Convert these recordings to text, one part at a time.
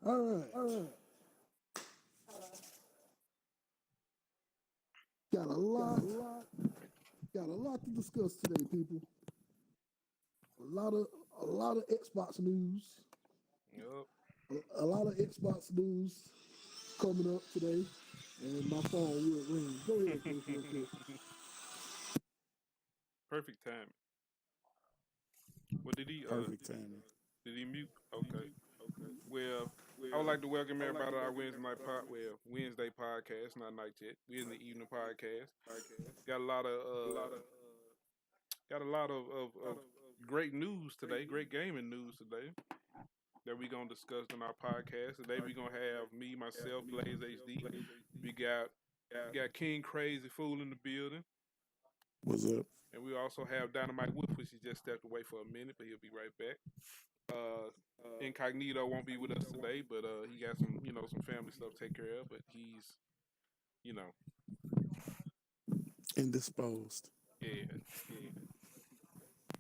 All right. Got a lot to discuss today, people. A lot of Xbox news. Yup. A lot of Xbox news coming up today. And my phone will ring. Go ahead, Chris, real quick. Perfect timing. What Perfect timing. did he mute? Okay. Well, I would like to welcome everybody to our Wednesday podcast, not night yet. We're in the evening podcast. Got a lot of of great news today, great gaming news today that we're gonna discuss in our podcast. Today we're gonna have me, myself, Blaze HD. We got King Crazy Fool in the building. What's up? And we also have Dynamite Wolf, which he just stepped away for a minute, but he'll be right back. Incognito won't be with us today, but he got some family stuff to take care of. But he's, you know, Indisposed. yeah.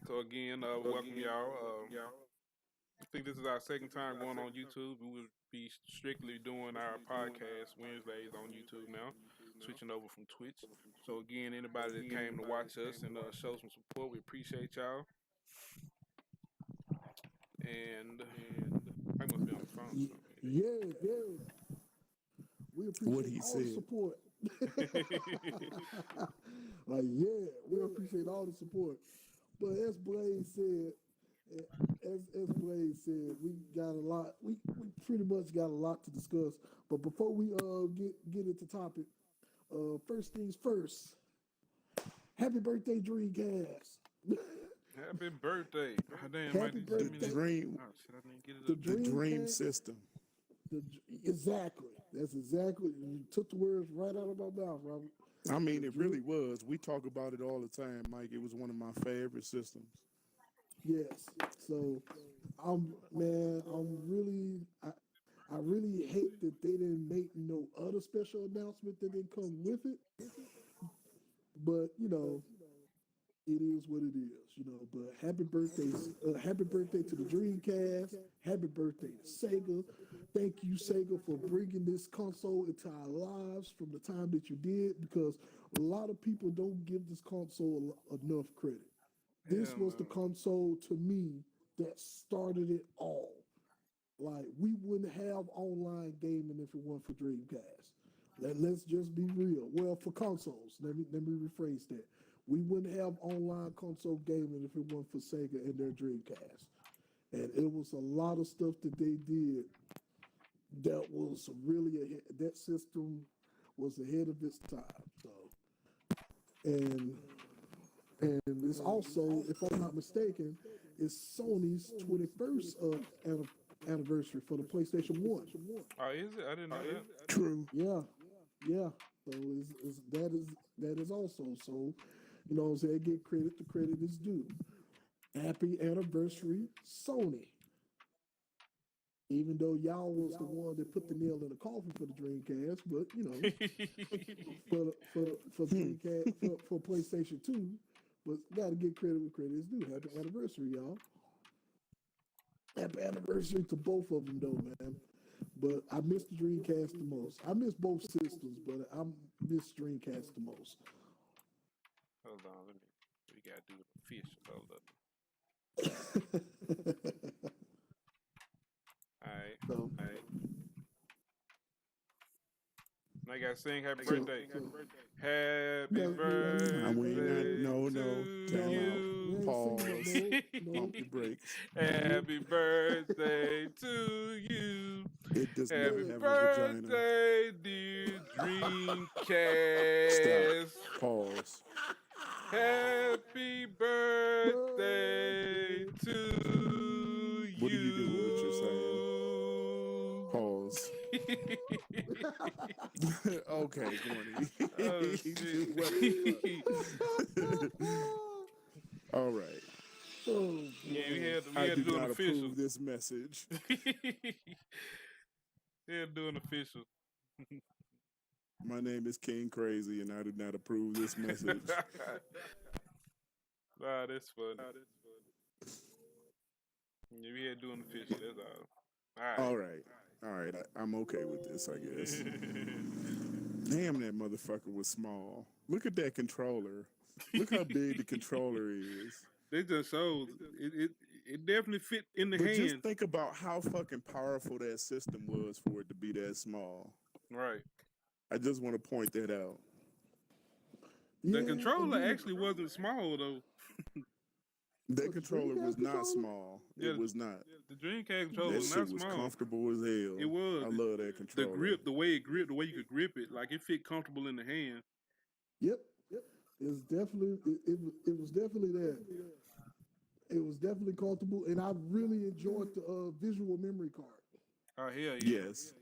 So again, welcome y'all. I think this is our second time going on YouTube. We will be strictly doing our podcast Wednesdays on YouTube now, switching over from Twitch. So again, anybody that came to watch us and show some support, we appreciate y'all. And I must be on the phone. Yeah. We appreciate What he all said. the support. We appreciate all the support. But as Blaze said, we got a lot. We pretty much got a lot to discuss. But before we get into topic, first things first. Happy birthday, Dreamcast! Happy birthday! Oh, damn, Happy birthday. The dream. Oh shit! I didn't get it. The Up. The dream Dreamcast. system. Exactly. That's exactly. You took the words right out of my mouth, Robert. I mean, it really was. We talk about it all the time, Mike. It was one of my favorite systems. Yes. So I really hate that they didn't make no other special announcement that didn't come with it. But it is what it is, But happy birthday to the Dreamcast. Happy birthday to Sega. Thank you, Sega, for bringing this console into our lives from the time that you did, because a lot of people don't give this console enough credit. This was the console to me that started it all. Like, we wouldn't have online gaming if it weren't for Dreamcast. Let's just be real. Well, for consoles, let me rephrase that. We wouldn't have online console gaming if it weren't for Sega and their Dreamcast. And it was a lot of stuff that they did that was really ahead. That system was ahead of its time. So, and it's also, if I'm not mistaken, it's Sony's 21st anniversary for the PlayStation 1. Oh, is it? I didn't know that. True. Yeah. So that is also so. What I'm saying, give credit to credit is due. Happy anniversary, Sony. Even though y'all was the one that put the nail in the coffin for the Dreamcast, but for Dreamcast for PlayStation 2, but gotta give credit where credit is due. Happy anniversary, y'all. Happy anniversary to both of them, though, man. But I miss the Dreamcast the most. I miss both systems, but I miss Dreamcast the most. Hold on, we gotta do the official. Hold up. All right. Now you gotta sing happy birthday. Happy birthday No. to Time you. out. Pause. No. Pump your brakes. Happy birthday to you. It does not Happy have a vagina. birthday, dear Dreamcast. Stop. Pause. Happy birthday to you. What are you doing with your saying? Pause. Okay, Gordy. Oh, shit. All right. Yeah, we had I to do do an not official. approve this message. We had to do an official. My name is King Crazy, and I do not approve this message. Nah, that's funny. Yeah, we had to do an official. That's all. All right. All right, I'm okay with this, I guess. Damn, that motherfucker was small. Look at that controller. Look how big the controller is. They just showed it definitely fit in the But just hand. think about how fucking powerful that system was for it to be that small. Right. I just want to point that out. The Yeah, controller again, actually wasn't small though. That the controller Dreamcast was not controller? small. Yeah, It was not. The Dreamcast controller That was shit not was small. comfortable as hell. It was. I love that The controller. grip, the way it gripped, the way you could grip it, like it fit comfortable in the hand. Yep. It's definitely it was definitely that. It was definitely comfortable, and I really enjoyed the visual memory card. Oh hell yeah. Yes.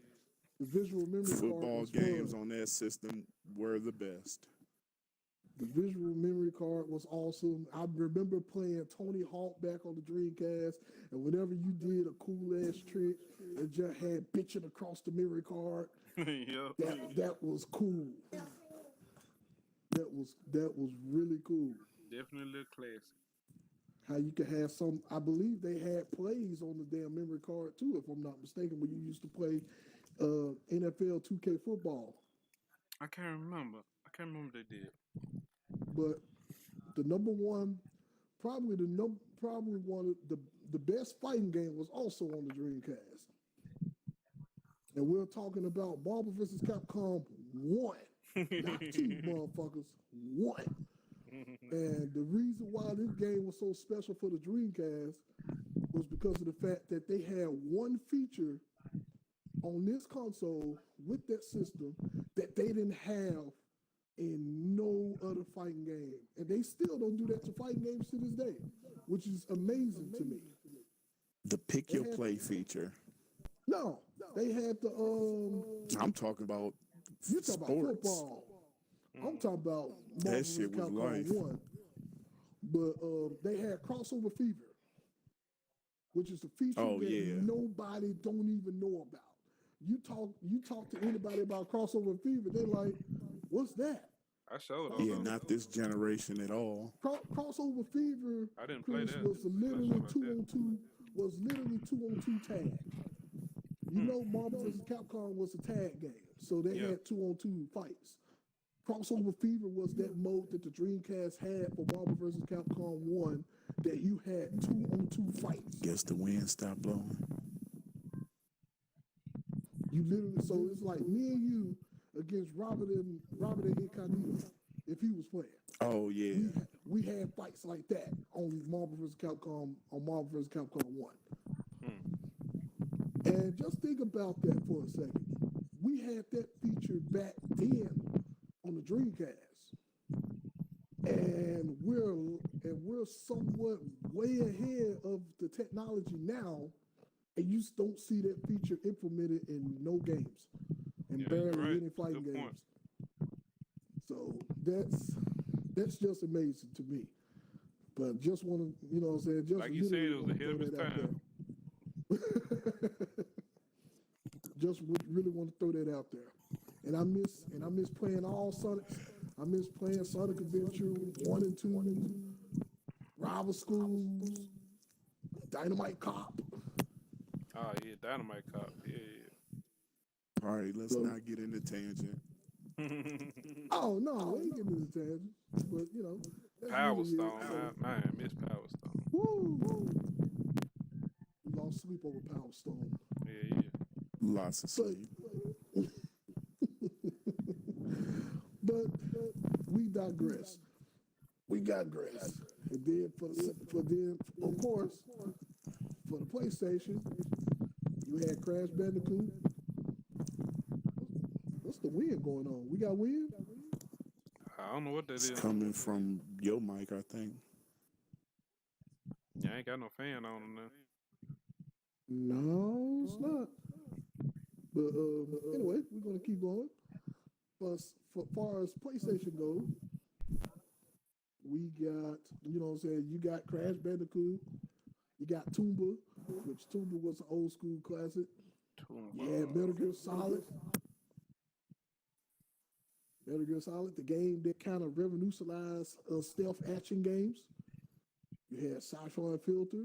The visual memory card Football was games fun. on that system were the best. The visual memory card was awesome. I remember playing Tony Hawk back on the Dreamcast, and whenever you did a cool ass trick, it just had bitching across the memory card. Yeah. That was cool. That was really cool. Definitely a classic. How you could have some, I believe they had plays on the damn memory card too, if I'm not mistaken, when you used to play NFL 2K football. I can't remember. I can't remember what they did. But the number one, probably one of the best fighting game was also on the Dreamcast. And we're talking about Marvel vs. Capcom 1, not 2 motherfuckers, 1. And the reason why this game was so special for the Dreamcast was because of the fact that they had one feature on this console with that system that they didn't have in no other fighting game. And they still don't do that to fighting games to this day, which is amazing to me. The pick your play feature. No, they had the I'm talking about you talking about sports. football. I'm talking about That Marvel shit vs. was Capcom life. 1. But they had crossover fever, which is a feature Oh, that yeah. nobody don't even know about. You talk to anybody about crossover fever, they're like, "What's that?" I showed Oh, them. Yeah, not this generation at all. Crossover fever, I didn't play Chris, that. was literally Something like two that. on two. Was literally 2-on-2 tag. You know, Marvel vs. Capcom was a tag game, so they Yeah. had 2-on-2 fights. Crossover Fever was that mode that the Dreamcast had for Marvel vs. Capcom 1 that you had 2-on-2 fights. Guess the wind stopped blowing. You literally, so it's like me and you against Robert and Incognito if he was playing. Oh yeah. We had fights like that on Marvel vs. Capcom 1. And just think about that for a second. We had that feature back then on the Dreamcast. And we're somewhat way ahead of the technology now, and you don't see that feature implemented in no games, and Yeah, you're barely right. any fighting Good games. point. So that's just amazing to me. But just want to, you know what I'm saying? Just Like you said, it was wanna ahead of throw its that out time. there. Just really want to throw that out there. And I miss playing all Sonics. I miss playing Sonic Adventure 1 and 2, Rival Schools, Dynamite Cop. Oh yeah, Dynamite Cop. Yeah. All right, let's So- not get into tangent. Oh no, I ain't getting into tangent. But you know, that's Power really Stone. it. Man, miss Power Stone. Woo! We lost sleep over Power Stone. Yeah. Lots of But sleep. but we digress. We digress. And then of course for the PlayStation, you had Crash Bandicoot. What's the wind going on? We got wind? I don't know what that It's is. coming from your mic, I think. Yeah, I ain't got no fan on them now. No, it's not. But anyway, we're gonna keep going. But for far as PlayStation goes, we got, you know what I'm saying, you got Crash Bandicoot, you got Toomba, which Toomba was an old school classic. You had Metal Gear Solid. Metal Gear Solid, the game that kind of revolutionized stealth action games. You had Siphon Filter.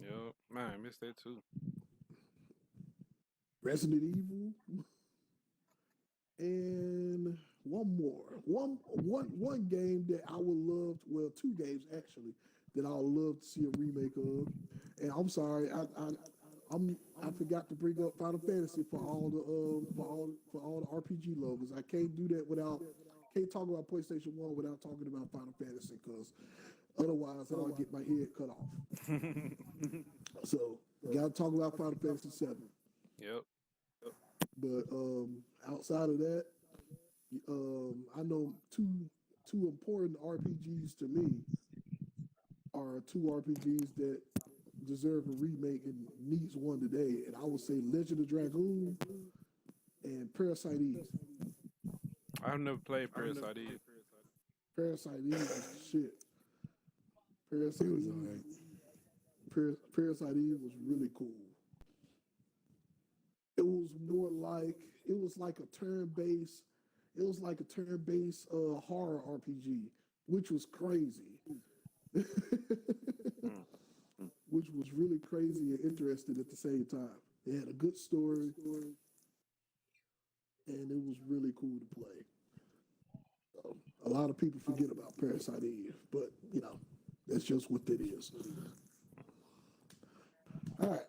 Yep. Man, I missed that too. Resident Evil, and one game that I would love. Well, two games actually that I would love to see a remake of. And I'm sorry, I forgot to bring up Final Fantasy for all the for all the RPG logos. I can't do that without can't talk about PlayStation 1 without talking about Final Fantasy because otherwise I'll get my head cut off. So gotta talk about Final Fantasy 7. Yep. But outside of that, I know two important RPGs to me are two RPGs that deserve a remake and needs one today. And I would say Legend of Dragoon and Parasite Eve. I've never played Parasite Eve. Parasite Eve was shit. Parasite It was Eve, alright. Parasite Eve was really cool. It was more like it was like a turn-based. It was like a turn-based horror RPG, which was crazy. Which was really crazy and interesting at the same time. It had a good story, and it was really cool to play. So, a lot of people forget about Parasite Eve, but you know, that's just what it is. All right.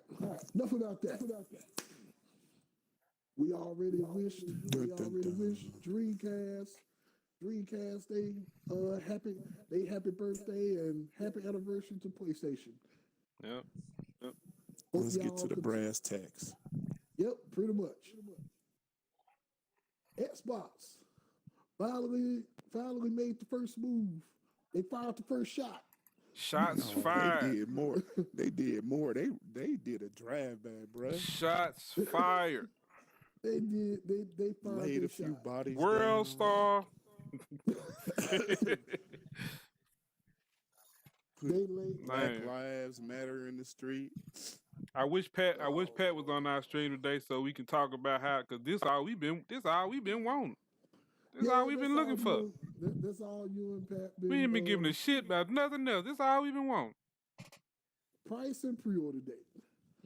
Enough about that. We already wished Dreamcast. Happy birthday and happy anniversary to PlayStation. Yep. Let's get to the brass tacks. Yep, pretty much. Xbox finally made the first move. They fired the first shot. Shots No, fired. They did more. They did more. They did a drive-by, bruh. Shots fired. They did. They fired Laid their a few shot. bodies World down. Star. They laid. Black Man. Lives Matter in the street. I wish Pat was on our stream today so we can talk about how because this all we've been wanting. This all we've been looking for. That's all you and Pat been. We ain't been giving a shit about nothing else. This all we've been wanting. Price and pre-order date.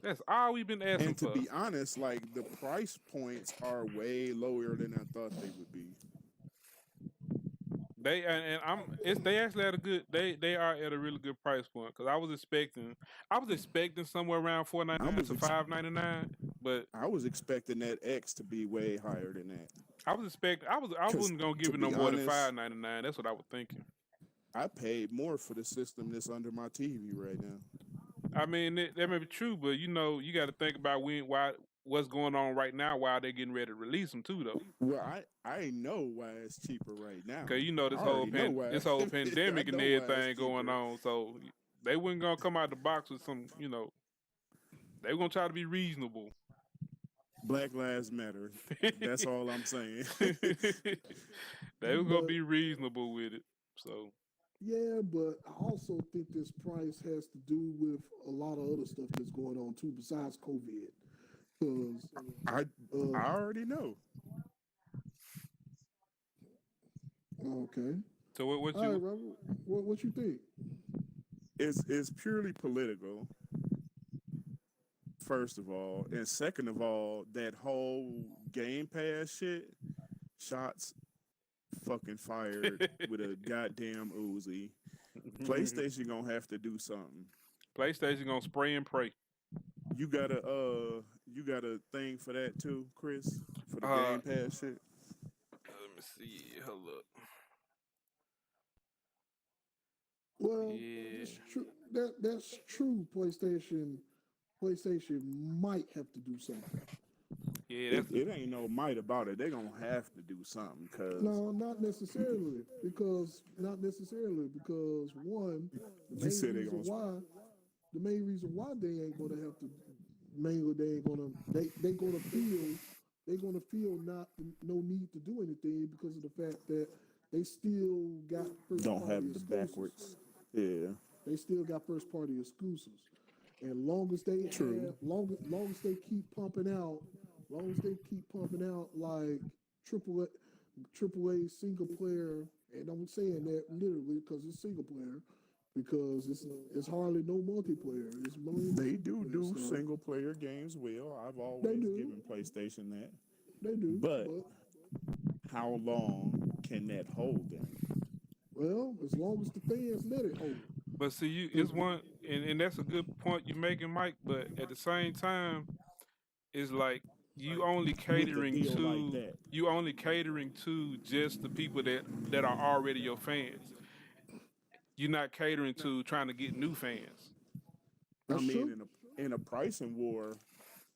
That's all we've been asking And to for. be honest, like the price points are way lower than I thought they would be. They they actually at a good they are at a really good price point because I was expecting somewhere around $4.99 to $5.99, but I was expecting that X to be way higher than that. I wasn't gonna give to it no be more than honest, $5.99. That's what I was thinking. I paid more for the system that's under my TV right now. I mean that may be true, but you know you got to think about what's going on right now while they're getting ready to release them too, though. Well, I know why it's cheaper right now. Cause you know this I whole already know why. this whole pandemic I and know why it's everything going cheaper. on, so they wasn't gonna come out the box with some, you know, they were gonna try to be reasonable. Black Lives Matter. That's all I'm saying. They were gonna be reasonable with it. So Yeah, but I also think this price has to do with a lot of other stuff that's going on too, besides COVID. Because I already know. okay, so what all right, you Robert, what you think? It's purely political. First of all, and second of all, that whole Game Pass shit, shots fucking fired with a goddamn Uzi. PlayStation gonna have to do something. PlayStation gonna spray and pray. You got a thing for that too, Chris, for the Game Pass shit. Let me see. Hold up. Well, Yeah. that's true. That's true. PlayStation might have to do something. Yeah, It ain't no might about it. They gonna have to do something because No, not necessarily. Because one, You said they gonna- the main reason why they ain't gonna have to mainly they gonna feel no need to do anything because of the fact that they still got first don't party have the exclusives. backwards. Yeah. They still got first party exclusives. And long as they long as they keep pumping out like triple A single player, and I'm saying that literally because it's single player, because it's hardly no multiplayer. It's mainly They do single player, so single player games well. I've they always do, given PlayStation that. they do. But But how long can that hold them? well, as long as the fans let it hold. But see, you If it's one, and that's a good point you're making, Mike. But at the same time, it's like you only With a catering deal like to that. just the people that are already your fans. You're not catering to trying to get new fans. I That's mean, true. in a pricing war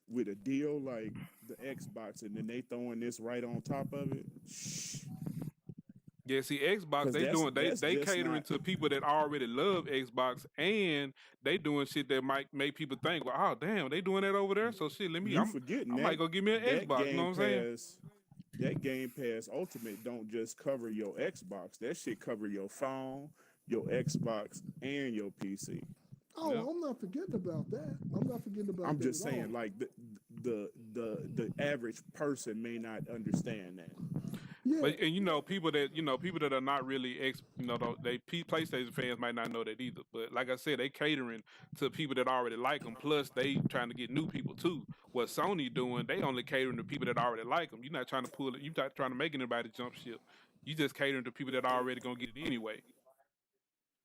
with a deal like the Xbox, and then they throwing this right on top of it, Yeah, see, Xbox because they doing that's they just catering not. to people that already love Xbox, and they doing shit that might make people think, well, oh damn, they doing that over there. So shit, You forgetting I might go give me an that Xbox. You know Game what I'm saying? Pass, that Game Pass Ultimate don't just cover your Xbox. That shit cover your phone, your Xbox, and your PC. Yeah. Oh, I'm not forgetting about that. I'm not forgetting about I'm that just at all. saying, like the average person may not understand that. Yeah, But and people that are not really PlayStation fans might not know that either. But like I said, they catering to people that already like them. Plus, they trying to get new people too. What Sony doing, they only catering to people that already like them. You're not trying to pull it. You're not trying to make anybody jump ship. You just catering to people that are already gonna get it anyway.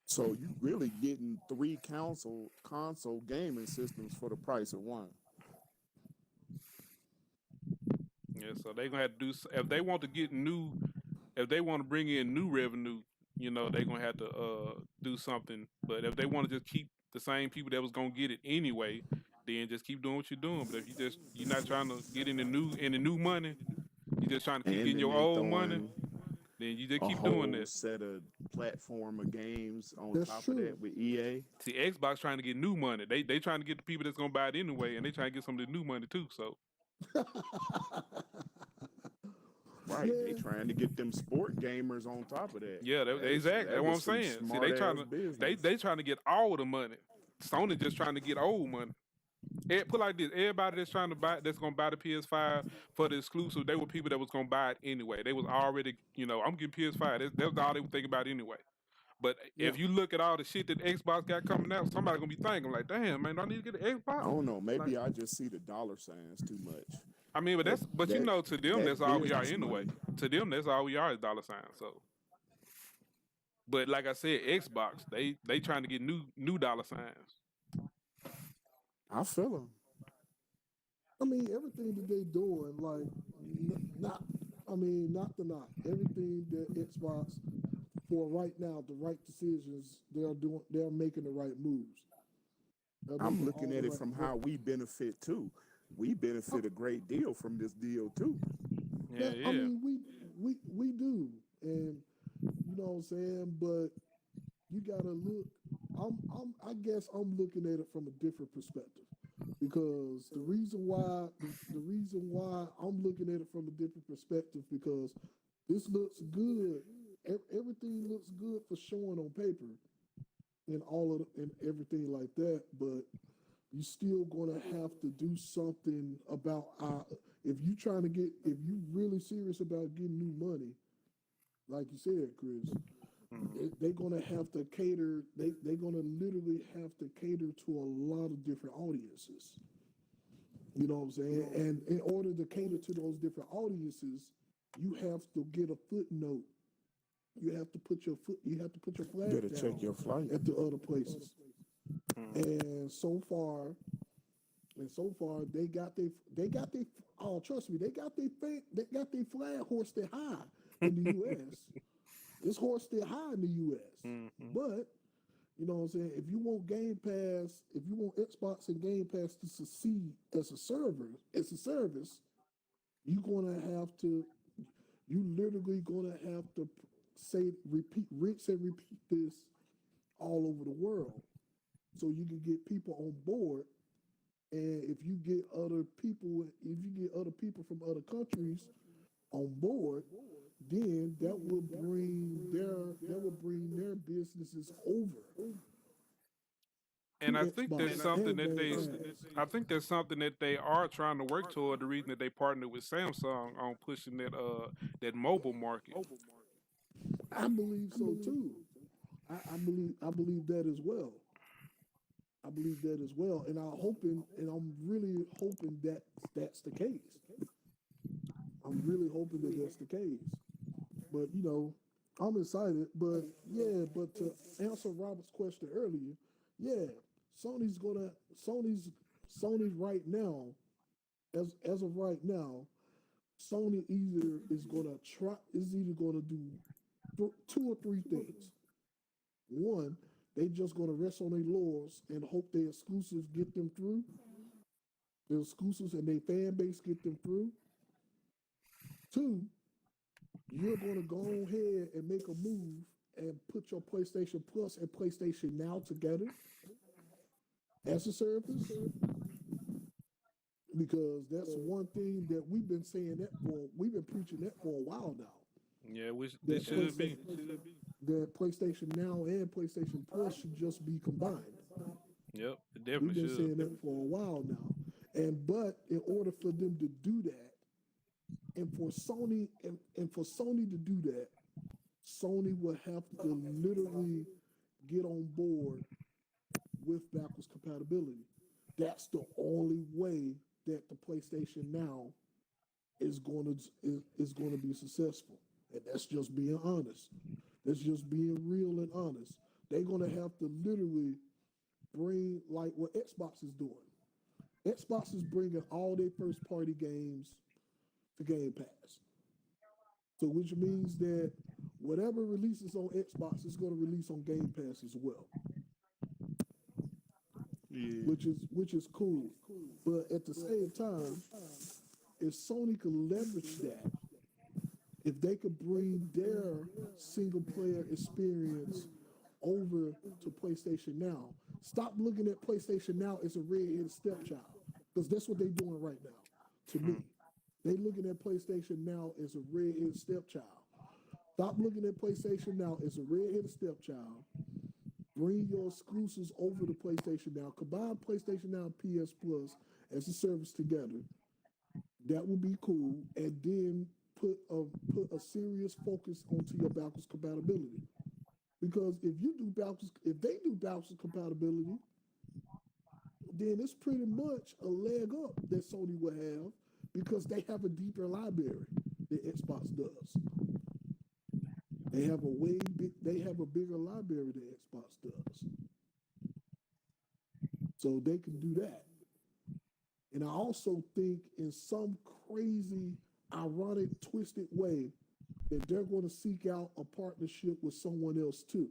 So you really getting three console gaming systems for the price of one. Yeah, so they gonna have to do if they want to get new, if they want to bring in new revenue, they're gonna have to do something. But if they want to just keep the same people that was gonna get it anyway, then just keep doing what you're doing. But if you're not trying to get any new money, you're just trying to keep And getting then your they old money, throwing then you just a keep doing whole that. set of platform of games on that's top of true. that with EA. See, Xbox trying to get new money. They trying to get the people that's gonna buy it anyway, and they trying to get some of the new money too. So Right, they Yeah, trying to get them sport gamers on top of that. yeah, exactly. That's That what I'm was some saying. See, smart ass business. they trying to get all the money. Sony just trying to get old money. Put like this: everybody that's trying to buy, that's gonna buy the PS5 for the exclusive, they were people that was gonna buy it anyway. They was already, I'm getting PS5. That's all they were thinking about anyway. But yeah. if you look at all the shit that Xbox got coming out, somebody gonna be thinking like, "Damn, man, do I need to get an I Xbox?" don't know. Like, Maybe I just see the dollar signs too much. I mean, but That to them, that's all we are business anyway. money. To them, that's all we are is dollar signs. So, but like I said, Xbox, they trying to get new dollar signs. I feel them. I mean, everything that they doing, like, not, I mean, not to knock everything that Xbox for right now, the right decisions they're doing, they're making the right moves. They're I'm making looking all at the it right. from how we benefit too. We benefit a great deal from this deal too. Yeah, I yeah. mean, we do, and you know what I'm saying. But you gotta look. I guess I'm looking at it from a different perspective because the reason why I'm looking at it from a different perspective because this looks good. Everything looks good for showing on paper and all of and everything like that, but you still gonna have to do something about if you really serious about getting new money, like you said, Chris, they're gonna have to cater. They're gonna literally have to cater to a lot of different audiences. You know what I'm saying? And in order to cater to those different audiences, you have to get a footnote. You have to put your foot. You have to put your flag Better down check your flight. at the other places. And so far, they got they oh, trust me, they got their flag hoisted high in the US. It's hoisted high in the US. But you know what I'm saying, if you want Game Pass, if you want Xbox and Game Pass to succeed as a service, you're gonna have to you literally gonna have to rinse and repeat this all over the world so you can get people on board. And if you get other people from other countries on board, then that will bring their businesses over And to I think Xbox that's something and that Game Pass. I think that's something that they are trying to work toward. The reason that they partnered with Samsung on pushing that mobile market. I believe so too. I believe that as well. I believe that as well, and I'm really hoping that that's the case. I'm really hoping that that's the case. But I'm excited. But yeah, but to answer Robert's question earlier, yeah, Sony's gonna Sony's right now, as of right now, Sony is either gonna do two or three things. One, they just gonna rest on their laurels and hope their exclusives get them through. Their exclusives and their fan base get them through. Two, you're gonna go ahead and make a move and put your PlayStation Plus and PlayStation Now together as a service. Because that's one thing that we've been preaching that for a while now. Yeah, which That this should be. That PlayStation Now and PlayStation Plus should just be combined. Yep, it We've definitely been should. saying that for a while now. But in order for them to do that, and for Sony to do that, Sony will have to literally get on board with backwards compatibility. That's the only way that the PlayStation Now is going to be successful, and that's just being honest. That's just being real and honest. They're going to have to literally bring like what Xbox is doing. Xbox is bringing all their first party games to Game Pass. So which means that whatever releases on Xbox is going to release on Game Pass as well. Yeah. Which is cool. But at the same time, if Sony could leverage that, if they could bring their single player experience over to PlayStation Now, stop looking at PlayStation Now as a red-headed stepchild, because that's what they're doing right now. To me, they're looking at PlayStation Now as a red-headed stepchild. Stop looking at PlayStation Now as a red-headed stepchild. Bring your exclusives over to PlayStation Now. Combine PlayStation Now and PS Plus as a service together. That would be cool. And then put a serious focus onto your backwards compatibility. Because if they do backwards compatibility, then it's pretty much a leg up that Sony will have because they have a deeper library than Xbox does. They have a bigger library than Xbox does. So they can do that. And I also think in some crazy, ironic, twisted way that they're going to seek out a partnership with someone else too.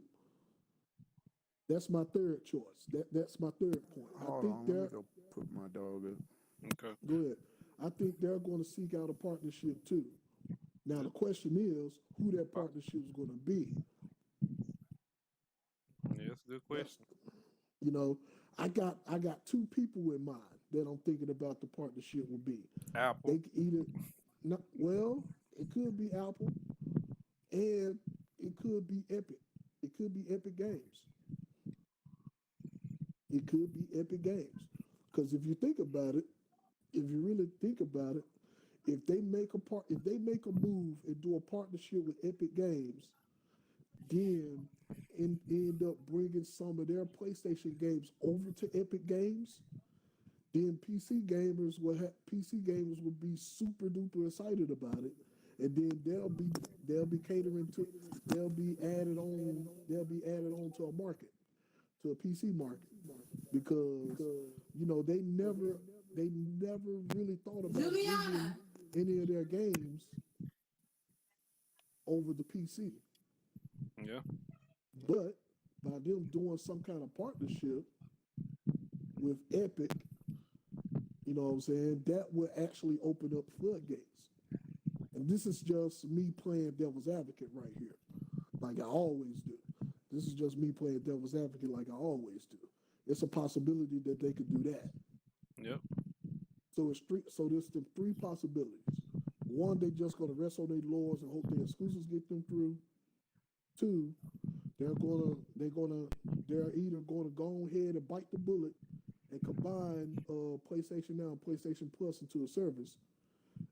That's my third choice. That's my third point. Hold on, let me go put my dog up. Okay. Go ahead. I think they're going to seek out a partnership too. Now the question is who that partnership is going to be. Yeah, that's a good question. I got two people in mind that I'm thinking about the partnership will be. Apple. They could it could be Apple, and it could be Epic. It could be Epic Games. It could be Epic Games. Because if you think about it, if you really think about it, if they make a move and do a partnership with Epic Games, then end up bringing some of their PlayStation games over to Epic Games, then PC gamers will be super duper excited about it, and then they'll be catering to they'll be added on to a market, to a PC market, because they never really thought about bringing any of their games over the PC. Yeah. But by them doing some kind of partnership with Epic, you know what I'm saying, that will actually open up floodgates. And this is just me playing devil's advocate right here, like I always do. This is just me playing devil's advocate like I always do. It's a possibility that they could do that. Yep. So there's the three possibilities. One, they just gonna rest on their laurels and hope their exclusives get them through. Two, they're either gonna go ahead and bite the bullet and combine PlayStation Now and PlayStation Plus into a service,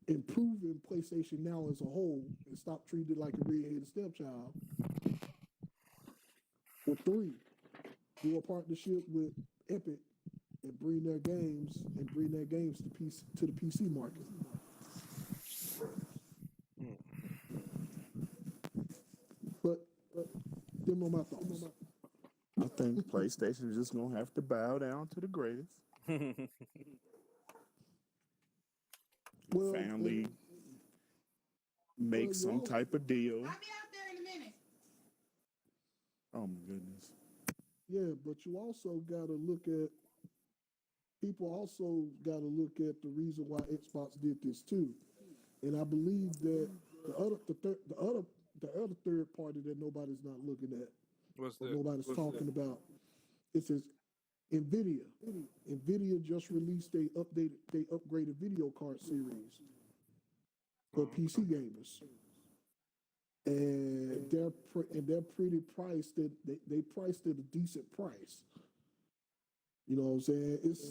improving PlayStation Now as a whole and stop treating it like a red-headed stepchild. For 3, do a partnership with Epic and bring their games to the PC market. But them are my thoughts. I think PlayStation is just gonna have to bow down to the greatest. Well, Family make you some also- type of deal. I'll be out there in a minute. Oh my goodness. Yeah, but you also got to look at people. Also got to look at the reason why Xbox did this too, and I believe that the other third party that nobody's not looking at, What's or that? nobody's talking about, it says Nvidia. Nvidia just released they upgraded video card series for PC gamers. And they're pretty priced at they priced at a decent price. You know what I'm saying? It's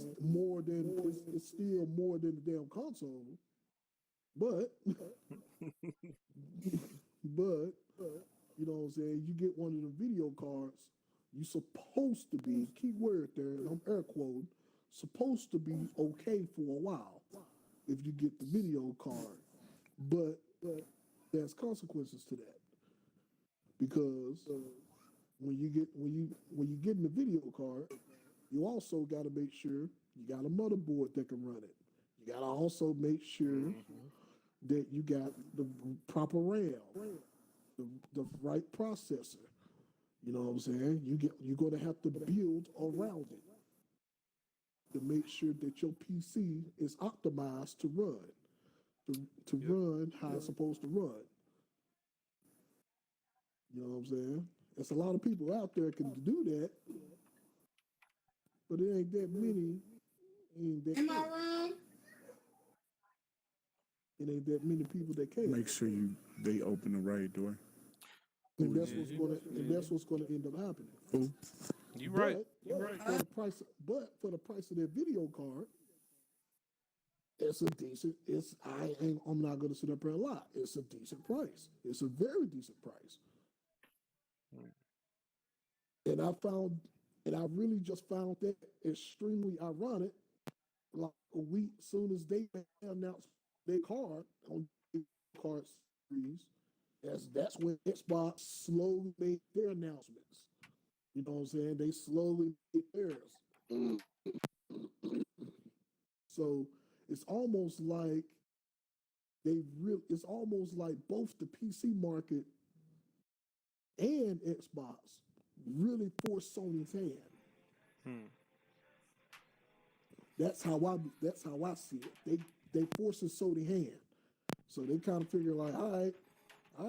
still more than the damn console, but you know what I'm saying? You get one of the video cards, you supposed to be, key word there, and I'm air quoting, supposed to be okay for a while if you get the video card, but there's consequences to that because when you get in the video card, you also got to make sure you got a motherboard that can run it. You got to also make sure that you got the proper RAM, the right processor. You know what I'm saying? You're going to have to build around it to make sure that your PC is optimized to run, to run how it's supposed to run. You know what I'm saying? There's a lot of people out there can do that, but it ain't that many. Am I wrong? It ain't that many people that can. Make sure they open the right door. And that's what's gonna end up happening. Ooh. You right. For the price, for the price of their video card, it's a decent. I'm not gonna sit up here and lie. It's a decent price. It's a very decent price. And I really just found that extremely ironic. Like a week soon as they announced their card on the card series, that's when Xbox slowly made their announcements. You know what I'm saying? They slowly made theirs. So it's almost like it's almost like both the PC market and Xbox really forced Sony's hand. That's how I see it. They forcing Sony hand. So they kind of figure like, all right,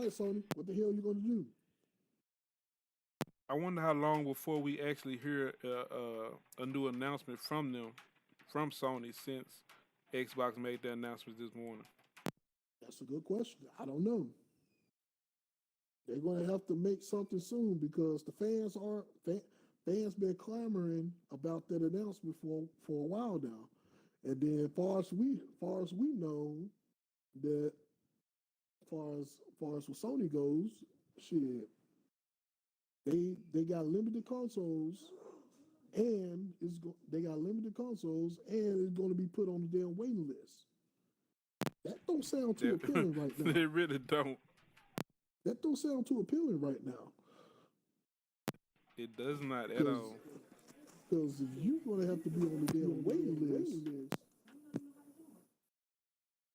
Sony, what the hell are you gonna do? I wonder how long before we actually hear a new announcement from them, from Sony, since Xbox made their announcement this morning. That's a good question. I don't know. They're gonna have to make something soon because the fans been clamoring about that announcement for a while now. And then far as we know, that far as with Sony goes, shit, they got limited consoles and they got limited consoles and it's going to be put on the damn waiting list. That don't sound too appealing right now. They really don't. That don't sound too appealing right now. It does not at all. Because if you're going to have to be on the damn waiting list,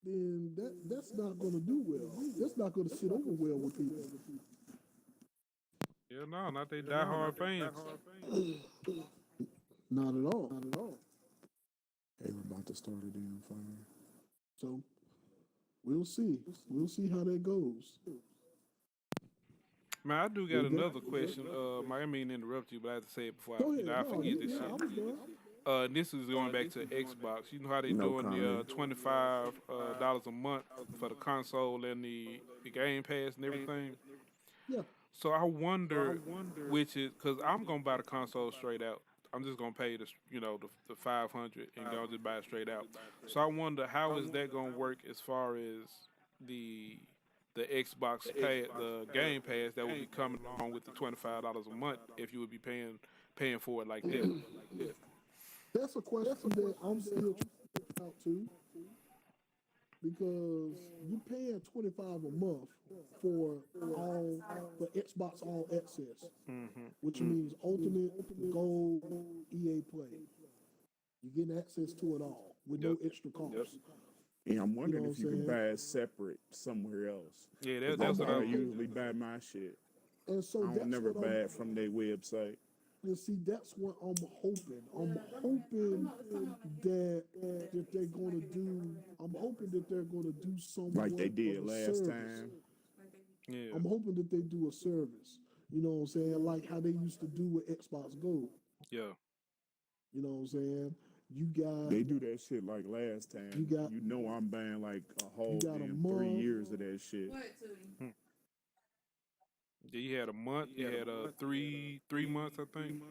then that's not going to do well. That's not going to sit over well with people. Yeah, no, not they diehard fans. Not at all. Hey, we're about to start a damn fire. So we'll see. We'll see how that goes. Man, I do got another question. I didn't mean to interrupt you, but I have to say it before I forget this shit. This is going back to Xbox. You know how they doing the $25 a month for the console and the Game Pass and everything? Yeah. So I wonder which is, because I'm going to buy the console straight out. I'm just going to pay the $500 and go just buy it straight out. So I wonder how is that going to work as far as the the Xbox pay the Game Pass that would be coming along with the $25 a month if you would be paying for it like that. That's a question that I'm still trying out to, because you paying $25 a month for Xbox All Access, which means Ultimate, Gold, EA Play. You're getting access to it all with no extra cost. Yeah, I'm wondering know if what you I'm can saying? buy it separate somewhere else. Yeah, 'Cause that's what how I I usually buy my shit. And so I don't that's never what buy it from their website. and see, that's what I'm hoping. I'm hoping that they're going to do. I'm hoping that they're going to do somewhat Like they did of a last service. time. Yeah. I'm hoping that they do a service. You know what I'm saying? Like how they used to do with Xbox Gold. Yeah. You know what I'm saying? You got They do that shit like last time. You got- You know I'm buying like a whole got a damn 3 month. years of that shit. What, Tootie? Yeah, you had a month. You had 3 months, I think,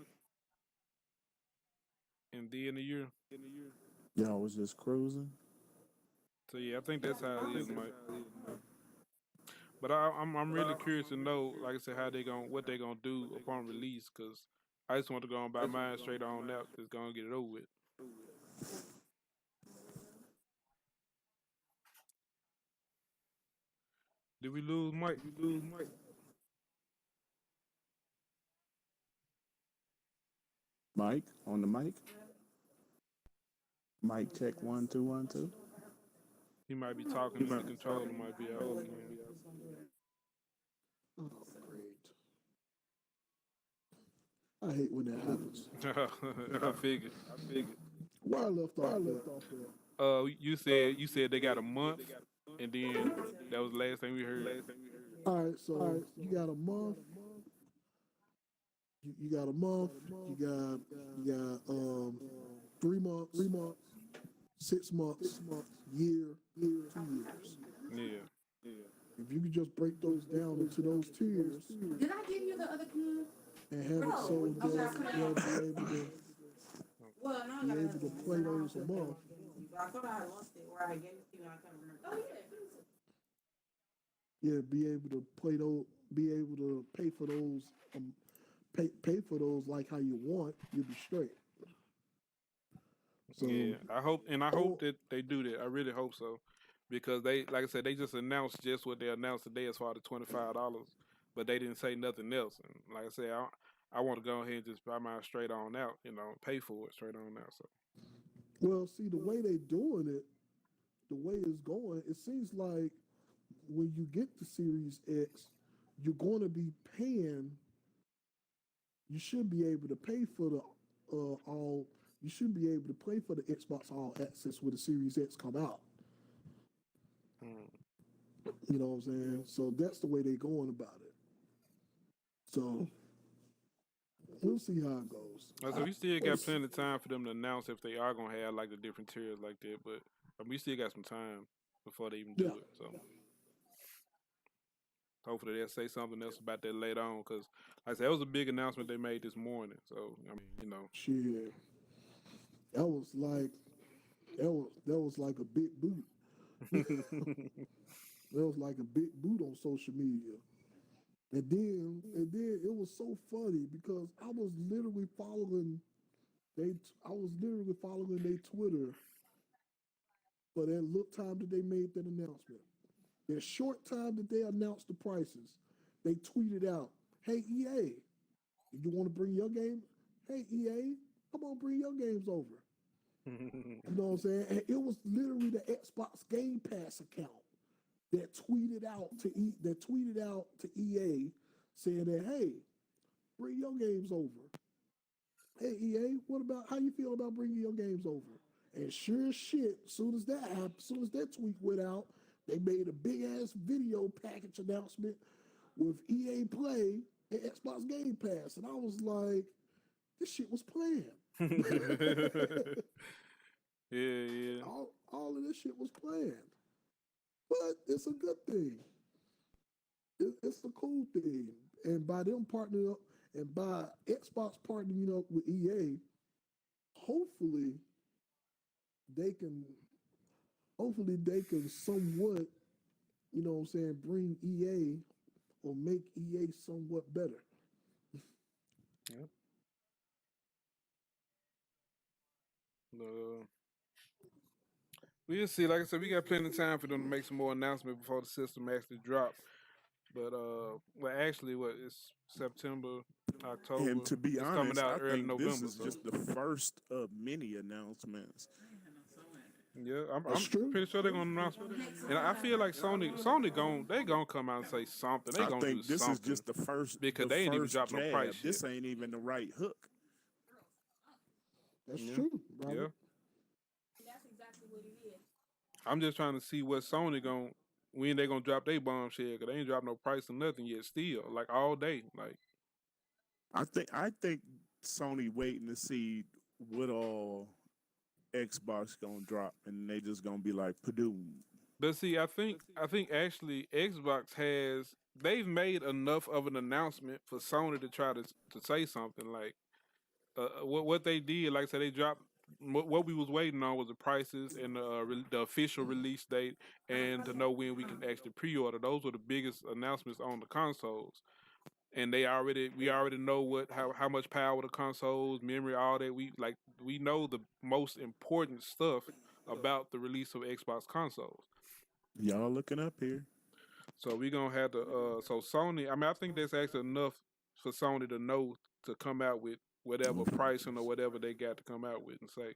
and then a year. Y'all was just cruising. So yeah, I think that's how it is, Mike. But I'm really curious to know, like I said, what they gonna do upon release, because I just want to go and buy mine straight on out. Just gonna get it over with. Did we lose Mike? Mike on the mic. Mic check 1 2 1 2. He might be talking. The controller might be out. oh great. I hate when that happens. I figured. Where I left off at. You said they got a month, and then that was the last thing we heard. All right, so you got a month. You got a month. You got 3 months, 6 months, year, 2 years. Yeah. If you could just break those down into those tiers Did I give you the other cube? and have it so that you'll be able to Well, no, I be got able to play those a month. I thought I had lost it, or I gave it to you and I couldn't remember. Oh, yeah. Yeah, be able to play those, be able to pay for those, pay for those like how you want. You'll be straight. So Yeah, I hope that they do that. I really hope so, because they, like I said, they just announced just what they announced today as far as the $25, but they didn't say nothing else. And like I said, I want to go ahead and just buy mine straight on out. Pay for it straight on out. So well, see the way they doing it, the way it's going, it seems like when you get the Series X, you're going to be paying. You should be able to pay for the all. You should be able to play for the Xbox All Access when the Series X come out. You know what I'm saying? So that's the way they're going about it. So we'll see how it goes. so we still got plenty of time for them to announce if they are gonna have like the different tiers like that. But we still got some time before they even do it. So hopefully they'll say something else about that later on, because like I said, it was a big announcement they made this morning. So I mean, Shit. That was like a big boot. That was like a big boot on social media. And then it was so funny because I was literally following their Twitter for that little time that they made that announcement. That short time that they announced the prices, they tweeted out, "Hey EA, you want to bring your game? Hey EA, come on, bring your games over." You know what I'm saying? And it was literally the Xbox Game Pass account that tweeted out to EA saying that, "Hey, bring your games over. Hey EA, how you feel about bringing your games over?" And sure as shit, soon as that tweet went out, they made a big ass video package announcement with EA Play and Xbox Game Pass, and I was like, this shit was planned. yeah. All of this shit was planned. But it's a good thing. It's a cool thing. And by them partnering up and by Xbox partnering up with EA, hopefully they can somewhat you know what I'm saying, bring EA or make EA somewhat better. We'll see. Like I said, we got plenty of time for them to make some more announcements before the system actually drop. But well, actually, what it's September, October. And to be it's coming honest, out I early think November. this is So just the first of many announcements. yeah, I'm That's true. pretty sure they're gonna announce. And I feel like Sony they gonna come out and say something. They I gonna do think this something is just the first because the they ain't even first dropped no jab. price This yet. ain't even the right hook. That's Yeah. true, Robert. Yeah, That's exactly what it is. I'm just trying to see what Sony when they gonna drop their bombshell because they ain't dropped no price or nothing yet. Still, like all day, like. I think Sony waiting to see what all Xbox gonna drop, and they just gonna be like, Purdue. But see, I think actually they've made enough of an announcement for Sony to try to say something like what they did. Like I said, they dropped what we was waiting on was the prices and the official release date and to know when we can actually pre-order. Those were the biggest announcements on the consoles. And we already know how much power the consoles, memory, all that. We know the most important stuff about the release of Xbox consoles. Y'all looking up here? So we gonna have to. So Sony, I mean, I think that's actually enough for Sony to know to come out with whatever pricing or whatever they got to come out with and say,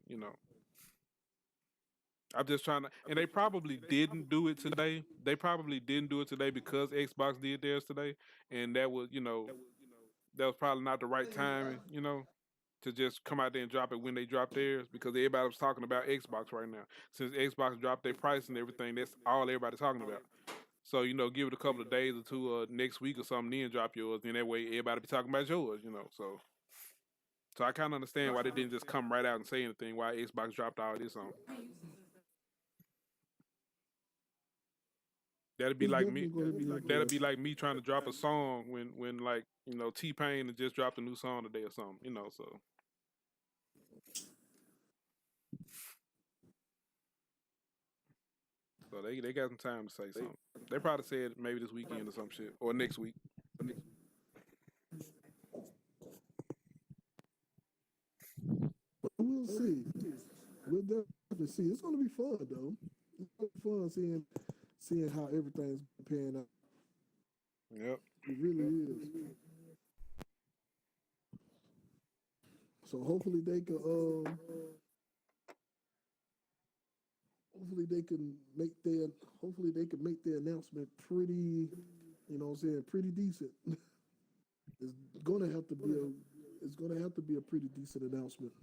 I'm just trying to, and they probably didn't do it today. They probably didn't do it today because Xbox did theirs today, and that was probably not the right timing, to just come out there and drop it when they drop theirs because everybody was talking about Xbox right now. Since Xbox dropped their price and everything, that's all everybody's talking about. So, give it a couple of days or two next week or something, then drop yours. Then that way everybody be talking about yours, So I kind of understand why they didn't just come right out and say anything, why Xbox dropped all this on. That'd be It's like me. definitely gonna be like That'd that. be like me trying to drop a song when like, T-Pain had just dropped a new song today or something, so. So they got some time to say something. They probably said maybe this weekend or some shit. Or next week. But we'll see. We'll definitely see. It's gonna be fun though. It's gonna be fun seeing how everything's panning out. Yep. It really is. So hopefully they can hopefully they can make their announcement pretty, pretty decent. It's gonna have to be a pretty decent announcement.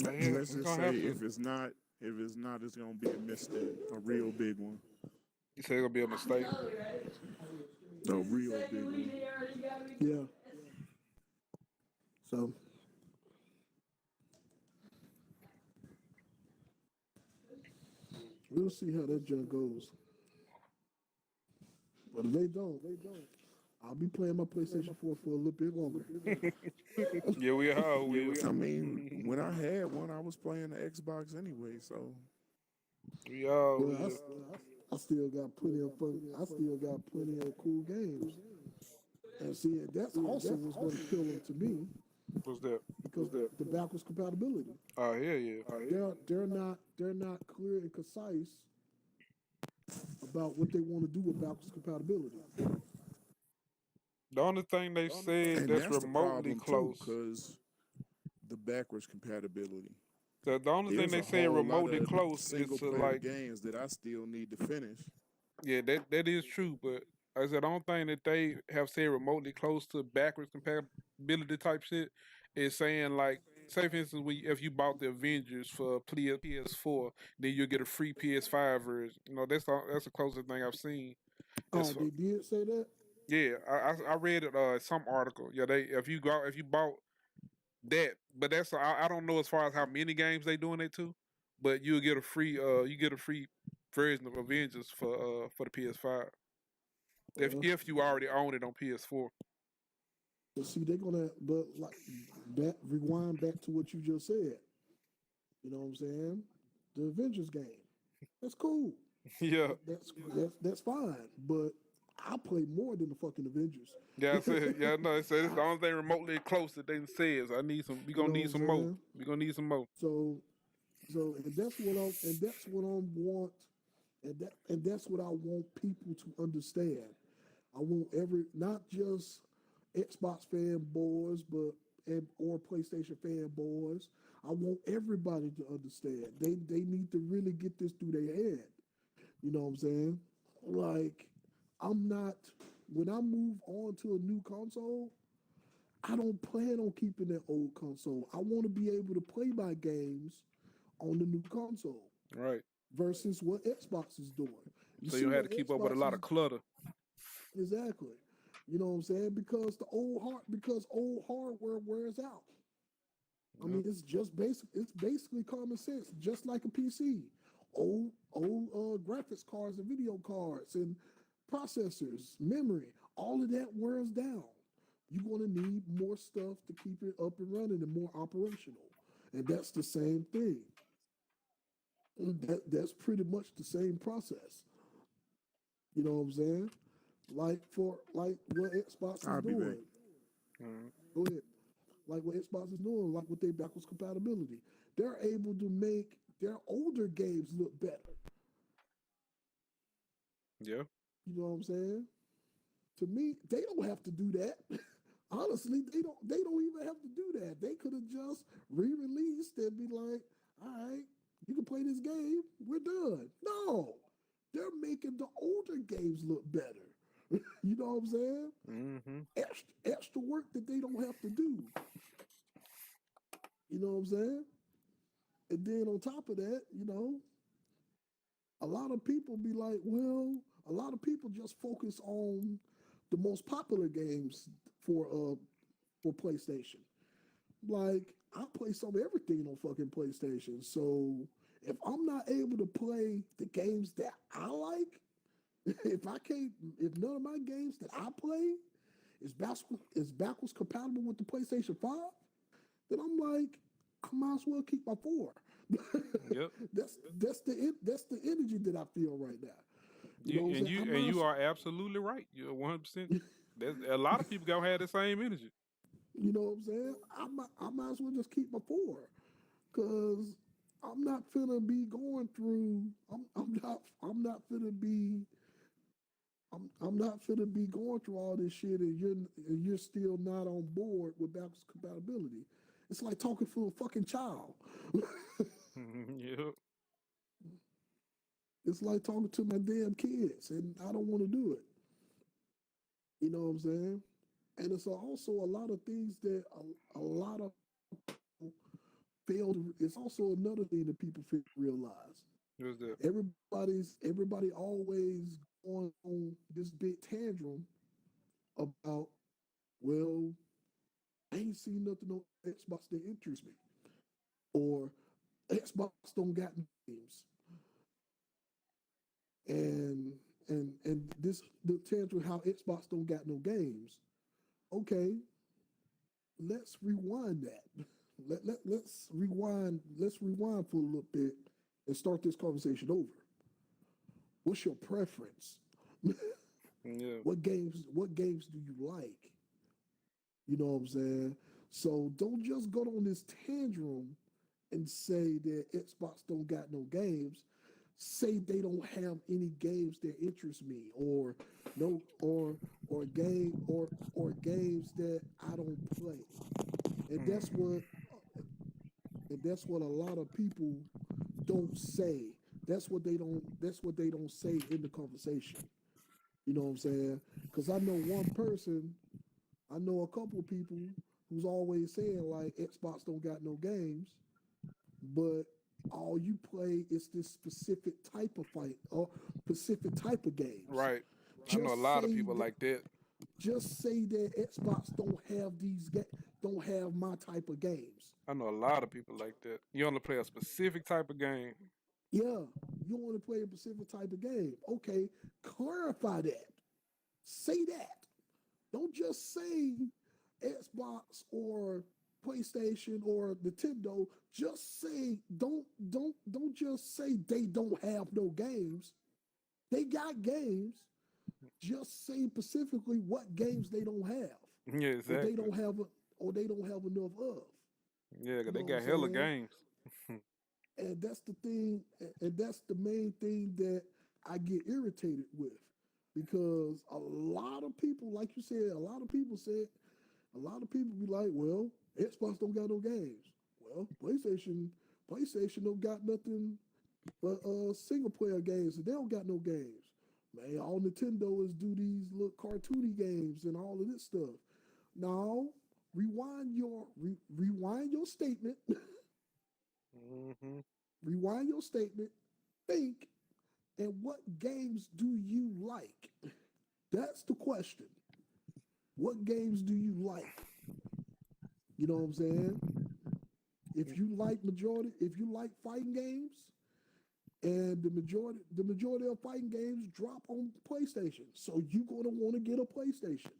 Let's just say if it's not, it's gonna be a mistake, a real big one. You say it's gonna be a mistake. A real big one. Yeah. So we'll see how that junk goes. But if they don't, I'll be playing my PlayStation 4 for a little bit longer. Yeah, we are. I mean, when I had one, I was playing the Xbox anyway, so We are. Well, I still got plenty of fun. I still got plenty of cool games. And see, that's also what's going to kill them to me What's that? because the backwards compatibility. Oh yeah. They're not clear and concise about what they want to do with backwards compatibility. The only thing they said and that's that's the remotely problem close. because the backwards compatibility. The only thing they There's a said whole lot remotely of close is single to player like. games that I still need to finish. Yeah, that is true, but like I said the only thing that they have said remotely close to backwards compatibility type shit is saying like, say for instance, if you bought the Avengers for PS4, then you'll get a free PS5 version. That's the closest thing I've seen. Oh, they did say that? Yeah, I read it some article. Yeah, if you bought that, but I don't know as far as how many games they doing it to, but you'll get a free version of Avengers for the PS5 if you already own it on PS4. But see, rewind back to what you just said. You know what I'm saying? The Avengers game. That's cool. Yeah. That's fine. But I play more than the fucking Avengers. Yeah, I said, yeah, no, it said it's the only thing remotely close that they says. I need some. We You gonna know what need I'm some more. saying? We gonna need some more. So and that's what I want, and that's what I want people to understand. I want not just Xbox fanboys, or PlayStation fanboys. I want everybody to understand. They need to really get this through their head. You know what I'm saying? Like, I'm not when I move on to a new console, I don't plan on keeping that old console. I want to be able to play my games on the new console Right. versus what Xbox is doing. You So see you had to what keep up with a Xbox lot of clutter. exactly. You know what I'm saying? Because old hardware wears out. I mean, it's just basic. It's basically common sense, just like a PC. Old graphics cards and video cards and processors, memory, all of that wears down. You're going to need more stuff to keep it up and running and more operational. And that's the same thing. That's pretty much the same process. You know what I'm saying? Like what Xbox is I'll be back. doing. Mhm. Go ahead. Like what Xbox is doing, like with their backwards compatibility. They're able to make their older games look better. Yeah. You know what I'm saying? To me, they don't have to do that. Honestly, they don't even have to do that. They could have just re-released and be like, all right, you can play this game, we're done. No. They're making the older games look better. You know what I'm saying? Mm-hmm. Extra work that they don't have to do. You know what I'm saying? And then on top of that, a lot of people be like, well, a lot of people just focus on the most popular games for PlayStation. Like, I play some of everything on fucking PlayStation. So if I'm not able to play the games that I like, if none of my games that I play is backwards compatible with the PlayStation 5, then I'm like, I might as well keep my 4. Yep. That's the energy that I feel right now. You know what I'm saying? You are absolutely right. You're 100%. There's a lot of people gonna have the same energy. You know what I'm saying? I might as well just keep my 4, because I'm not finna be going through. I'm not finna be going through all this shit, and you're still not on board with backwards compatibility. It's like talking to a fucking child. Yep. It's like talking to my damn kids, and I don't want to do it. You know what I'm saying? And it's also a lot of things that a lot of people fail to. It's also another thing that people fail to realize. Who's that? Everybody always going on this big tantrum about, well, I ain't seen nothing on Xbox that interests me, or Xbox don't got games, and this the tantrum how Xbox don't got no games. Okay, let's rewind that. Let's rewind. Let's rewind for a little bit and start this conversation over. What's your preference? Yeah. What games do you like? You know what I'm saying? So don't just go on this tantrum and say that Xbox don't got no games. Say they don't have any games that interest me, or no, or games that I don't play. And that's what a lot of people don't say. That's what they don't say in the conversation. You know what I'm saying? Because I know a couple of people who's always saying like Xbox don't got no games, but all you play is this specific type of fight or specific type of games. Right. I know a lot of people like that. Just say that Xbox don't have my type of games. I know a lot of people like that. You only play a specific type of game. Yeah, you want to play a specific type of game. Okay, clarify that. Say that. Don't just say Xbox or PlayStation or Nintendo. Just say don't just say they don't have no games. They got games. Just say specifically what games they don't have, Yeah, or exactly. they don't have enough of. Yeah, 'cause You they know what got I'm hella saying? games. And that's the thing, and that's the main thing that I get irritated with, because a lot of people, like you said, a lot of people be like, well, Xbox don't got no games. Well, PlayStation don't got nothing but single player games, and they don't got no games. Man, all Nintendo is do these little cartoony games and all of this stuff. Now, rewind your statement. Hmm. Rewind your statement. Think, and what games do you like? That's the question. What games do you like? You know what I'm saying? If you like fighting games, and the majority of fighting games drop on PlayStation, so you're gonna want to get a PlayStation.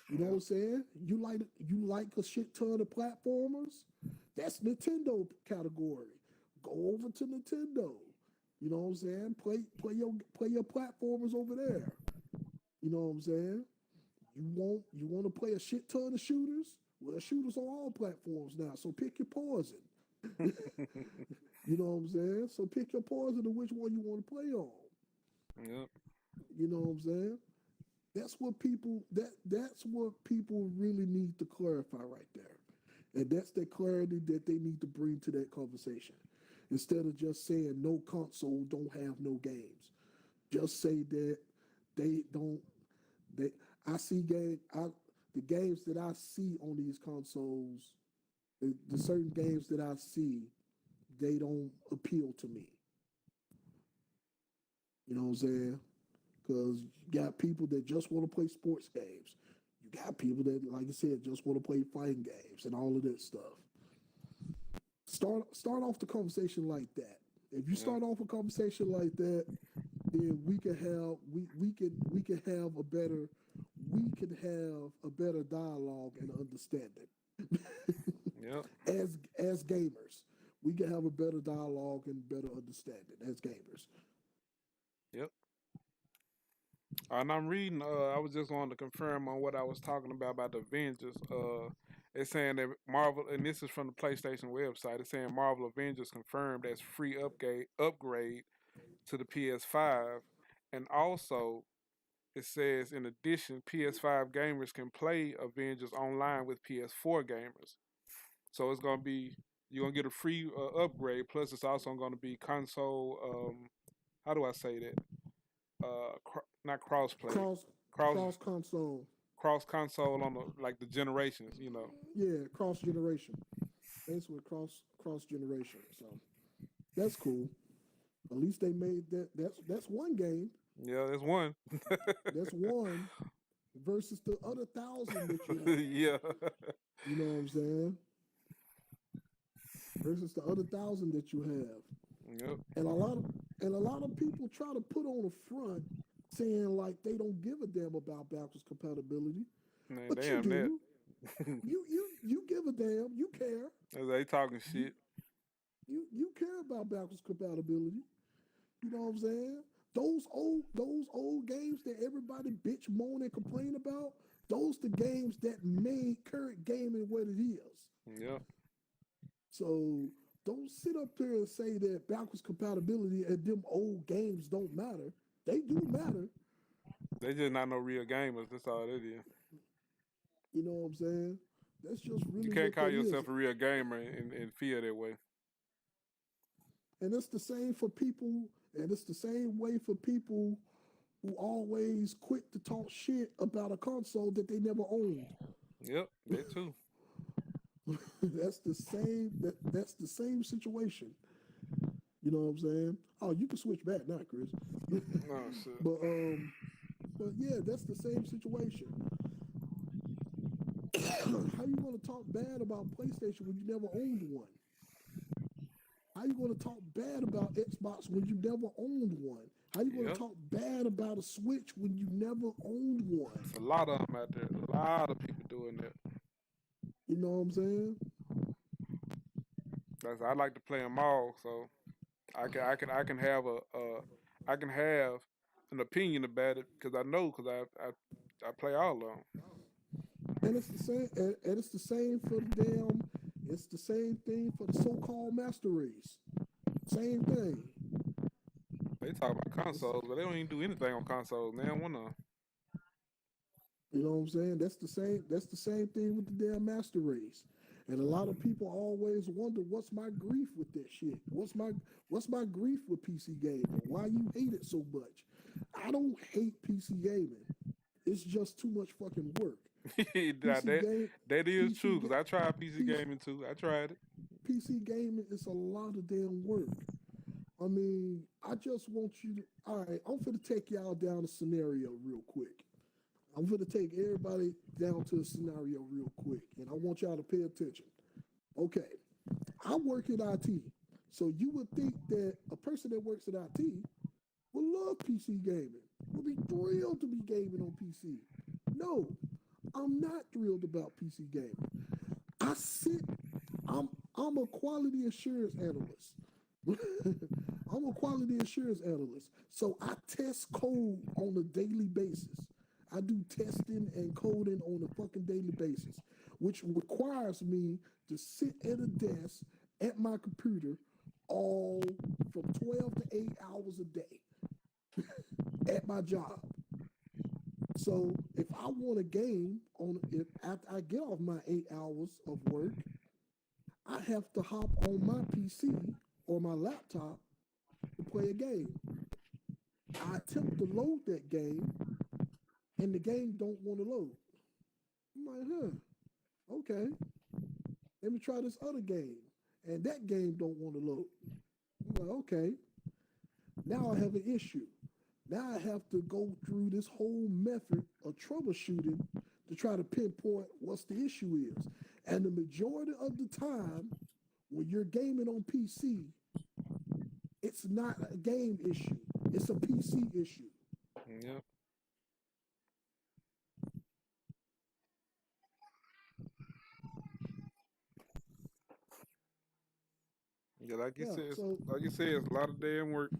You know what I'm saying? You like a shit ton of platformers. That's Nintendo category. Go over to Nintendo. You know what I'm saying? Play your platformers over there. You know what I'm saying? You want to play a shit ton of shooters? Well, shooters on all platforms now. So pick your poison. You know what I'm saying? So pick your poison of which one you want to play on. Yep. You know what I'm saying? That's what people really need to clarify right there. And that's the clarity that they need to bring to that conversation. Instead of just saying no console don't have no games. Just say that they don't they I see the games that I see on these consoles, the certain games that I see, they don't appeal to me. You know what I'm saying? Because you got people that just want to play sports games. You got people that, like I said, just want to play fighting games and all of that stuff. Start off the conversation like that. If you start off a conversation like that, then we can have a better dialogue and understanding. Yep. As gamers, we can have a better dialogue and better understanding as gamers. Yep. And I'm reading. I was just wanting to confirm on what I was talking about the Avengers. It's saying that Marvel, and this is from the PlayStation website. It's saying Marvel Avengers confirmed as free upgrade to the PS5, and also it says in addition, PS5 gamers can play Avengers online with PS4 gamers. So it's gonna be you're gonna get a free upgrade. Plus, it's also gonna be console. How do I say that? Not crossplay. Cross Cross cross console. cross console on the generations. You know. Yeah, cross generation. Basically cross generation. So that's cool. At least they made that. That's one game. Yeah, there's one. That's one versus the other 1,000 that you have. Yeah. You know what I'm saying? Versus the other 1,000 that you have. Yep. And a lot of people try to put on a front saying like they don't give a damn about backwards compatibility. Man, But you damn that. do. You give a damn. You care. They talking shit. You care about backwards compatibility. You know what I'm saying? Those old games that everybody bitch, moan, and complain about, those the games that made current gaming what it is. Yeah. So don't sit up there and say that backwards compatibility and them old games don't matter. They do matter. They just not no real gamers. That's all it is. You know what I'm saying? That's just really You can't what call that yourself is. a real gamer and feel that way. And it's the same for people, and it's the same way for people who always quit to talk shit about a console that they never owned. Yep, that too. That's the same situation. You know what I'm saying? Oh, you can switch back now, Chris. Oh shit. But yeah, that's the same situation. How you gonna talk bad about PlayStation when you never owned one? How you gonna talk bad about Xbox when you never owned one? How you gonna Yep. talk bad about a Switch when you never owned one? It's a lot of them out there. A lot of people doing that. You know what I'm saying? I like to play them all, so I can have an opinion about it because I play all of them. And it's the same. And it's the same for the damn. It's the same thing for the so-called master race. Same thing. They talk about consoles, but they don't even do anything on consoles. They don't wanna. You know what I'm saying? That's the same. That's the same thing with the damn master race. And a lot of people always wonder, what's my grief with that shit? What's my grief with PC gaming? Why you hate it so much? I don't hate PC gaming. It's just too much fucking work. Now, that is PC true because ga- I tried PC PC gaming too. I tried it. PC gaming is a lot of damn work. I mean, I just want you to. All right, I'm finna take y'all down a scenario real quick. I'm finna take everybody down to a scenario real quick, and I want y'all to pay attention. Okay, I work in IT, so you would think that a person that works in IT would love PC gaming, would be thrilled to be gaming on PC. No, I'm not thrilled about PC gaming. I sit, I'm I'm a quality assurance analyst. I'm a quality assurance analyst. So I test code on a daily basis. I do testing and coding on a fucking daily basis, which requires me to sit at a desk at my computer all from 12 to 8 hours a day at my job. So if I want a game on if after I get off my 8 hours of work, I have to hop on my PC or my laptop to play a game. I attempt to load that game and the game don't want to load. I'm like, okay. Let me try this other game. And that game don't want to load. I'm like, okay. Now I have an issue. Now I have to go through this whole method of troubleshooting to try to pinpoint what's the issue is. And the majority of the time, when you're gaming on PC, it's not a game issue. It's a PC issue. Yep. Yeah, Yeah. like you said, it's a lot of damn work.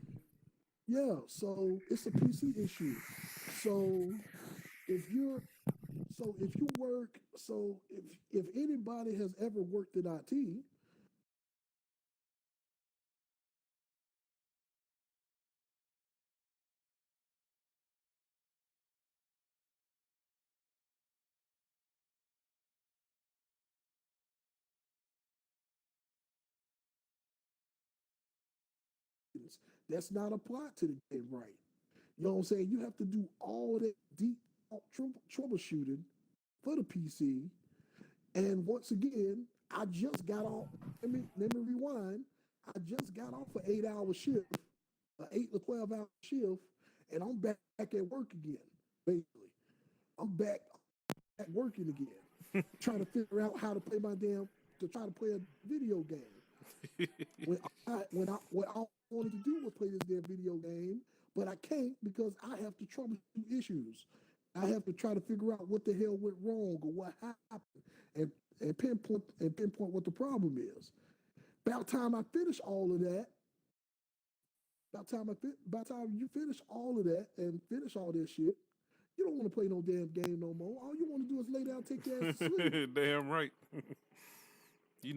So it's a PC issue. So if you're if you work if anybody has ever worked in IT, that's not applied to the game right. You know what I'm saying? You have to do all that deep troubleshooting for the PC. And once again, I just got off. Let me rewind. I just got off an 8 hour shift, an 8 to 12 hour shift, and I'm back at work again. Basically, I'm back at working again, trying to figure out how to play to try to play a video game. What I wanted to do was play this damn video game, but I can't because I have to troubleshoot issues. I have to try to figure out what the hell went wrong or what happened, and pinpoint what the problem is. About time I finish all of that, by the time you finish all of that and finish all this shit, you don't want to play no damn game no more. All you want to do is lay down, take your ass to sleep. Damn right. You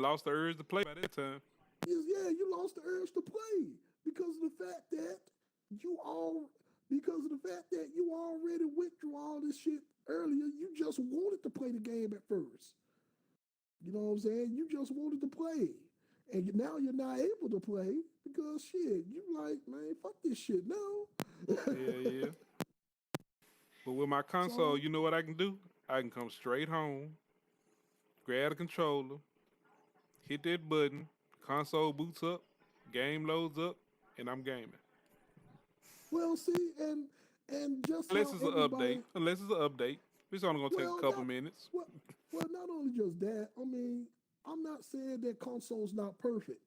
lost the urge to play by that time. Yeah, you lost the urge to play because of the fact that you all already went through all this shit earlier. You just wanted to play the game at first. You know what I'm saying? You just wanted to play. And now you're not able to play because shit, you like, man, fuck this shit. No. Yeah. But with my console, So you know what I can do? I can come straight home, grab the controller, hit that button, console boots up, game loads up, and I'm gaming. well, see, and just Unless how it's an everybody update. Unless it's an update. It's only gonna take a couple not minutes. well, well, not only just that. I mean, I'm not saying that console's not perfect.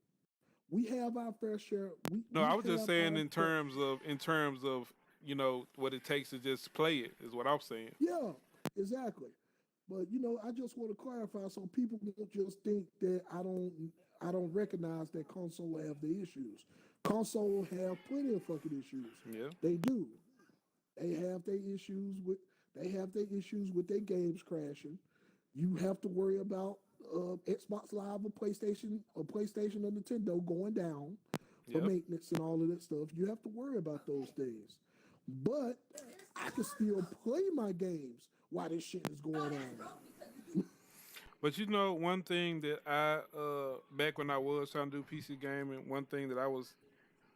We have our fair share. No, We I was just have saying our in terms of what it takes to just play it is what I'm saying. yeah, exactly. But I just want to clarify so people don't just think that I don't recognize that console have the issues. Console have plenty of fucking issues. Yeah. They do. They have their issues with their games crashing. You have to worry about Xbox Live or PlayStation or Nintendo going down for Yep. maintenance and all of that stuff. You have to worry about those things. But I can still play my games while this shit is going on. But you know, one thing that I back when I was trying to do PC gaming, one thing that I was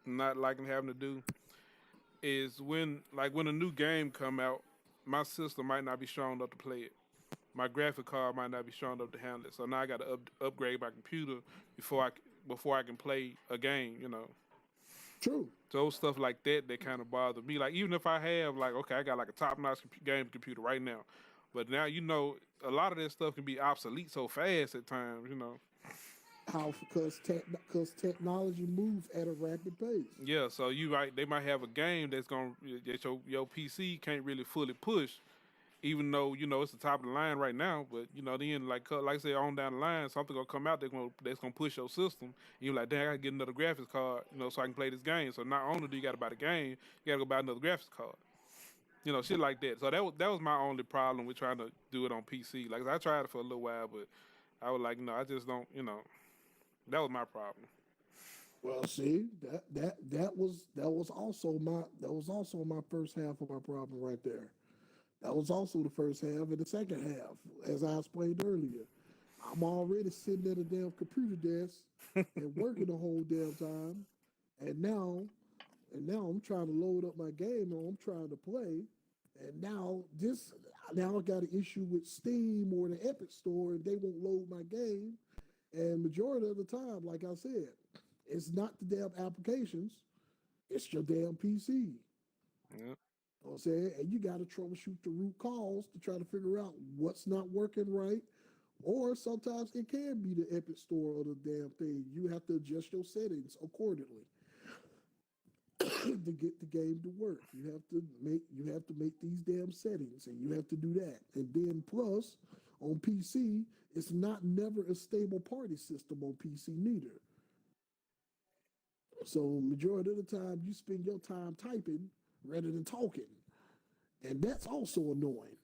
not liking having to do is when a new game come out, my system might not be strong enough to play it. My graphic card might not be strong enough to handle it. So now I got to upgrade my computer before I can play a game. You know, True. those stuff like that kind of bother me. Like even if I have like okay, I got like a top notch game computer right now, but now you know a lot of that stuff can be obsolete so fast at times. You know. How because technology moves at a rapid pace. Yeah, so you right. They might have a game that your PC can't really fully push, even though you know it's the top of the line right now. But you know, then like I said, on down the line, something gonna come out that's gonna push your system. You're like, dang, I gotta get another graphics card, you know, so I can play this game. So not only do you gotta buy the game, you gotta go buy another graphics card. You know, shit like that. So that was my only problem with trying to do it on PC. Like I tried it for a little while, but I was like, no, I just don't. You know, that was my problem. Well, see, that was also my first half of my problem right there. That was also the first half and the second half, as I explained earlier. I'm already sitting at a damn computer desk and working the whole damn time, and now I'm trying to load up my game or I'm trying to play, and now I got an issue with Steam or the Epic Store and they won't load my game. And majority of the time, like I said, it's not the damn applications, it's your damn PC. Yeah. You know what I'm saying? And you got to troubleshoot the root cause to try to figure out what's not working right. Or sometimes it can be the Epic Store or the damn thing. You have to adjust your settings accordingly to get the game to work. You have to make these damn settings, and you have to do that. And then plus on PC, it's not never a stable party system on PC neither. So majority of the time you spend your time typing rather than talking. And that's also annoying.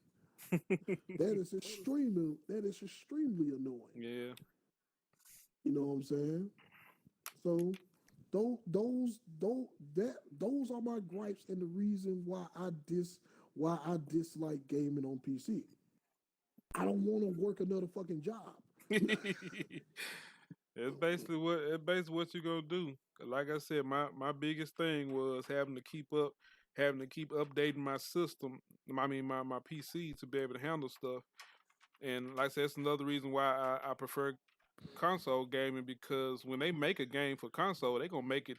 That is extremely annoying. Yeah. You know what I'm saying? So those are my gripes and the reason why I dislike gaming on PC. I don't want to work another fucking job. It's basically what you're gonna do. Like I said, my biggest thing was having to keep updating my system. I mean my PC to be able to handle stuff. And like I said, that's another reason why I prefer console gaming because when they make a game for console, they gonna make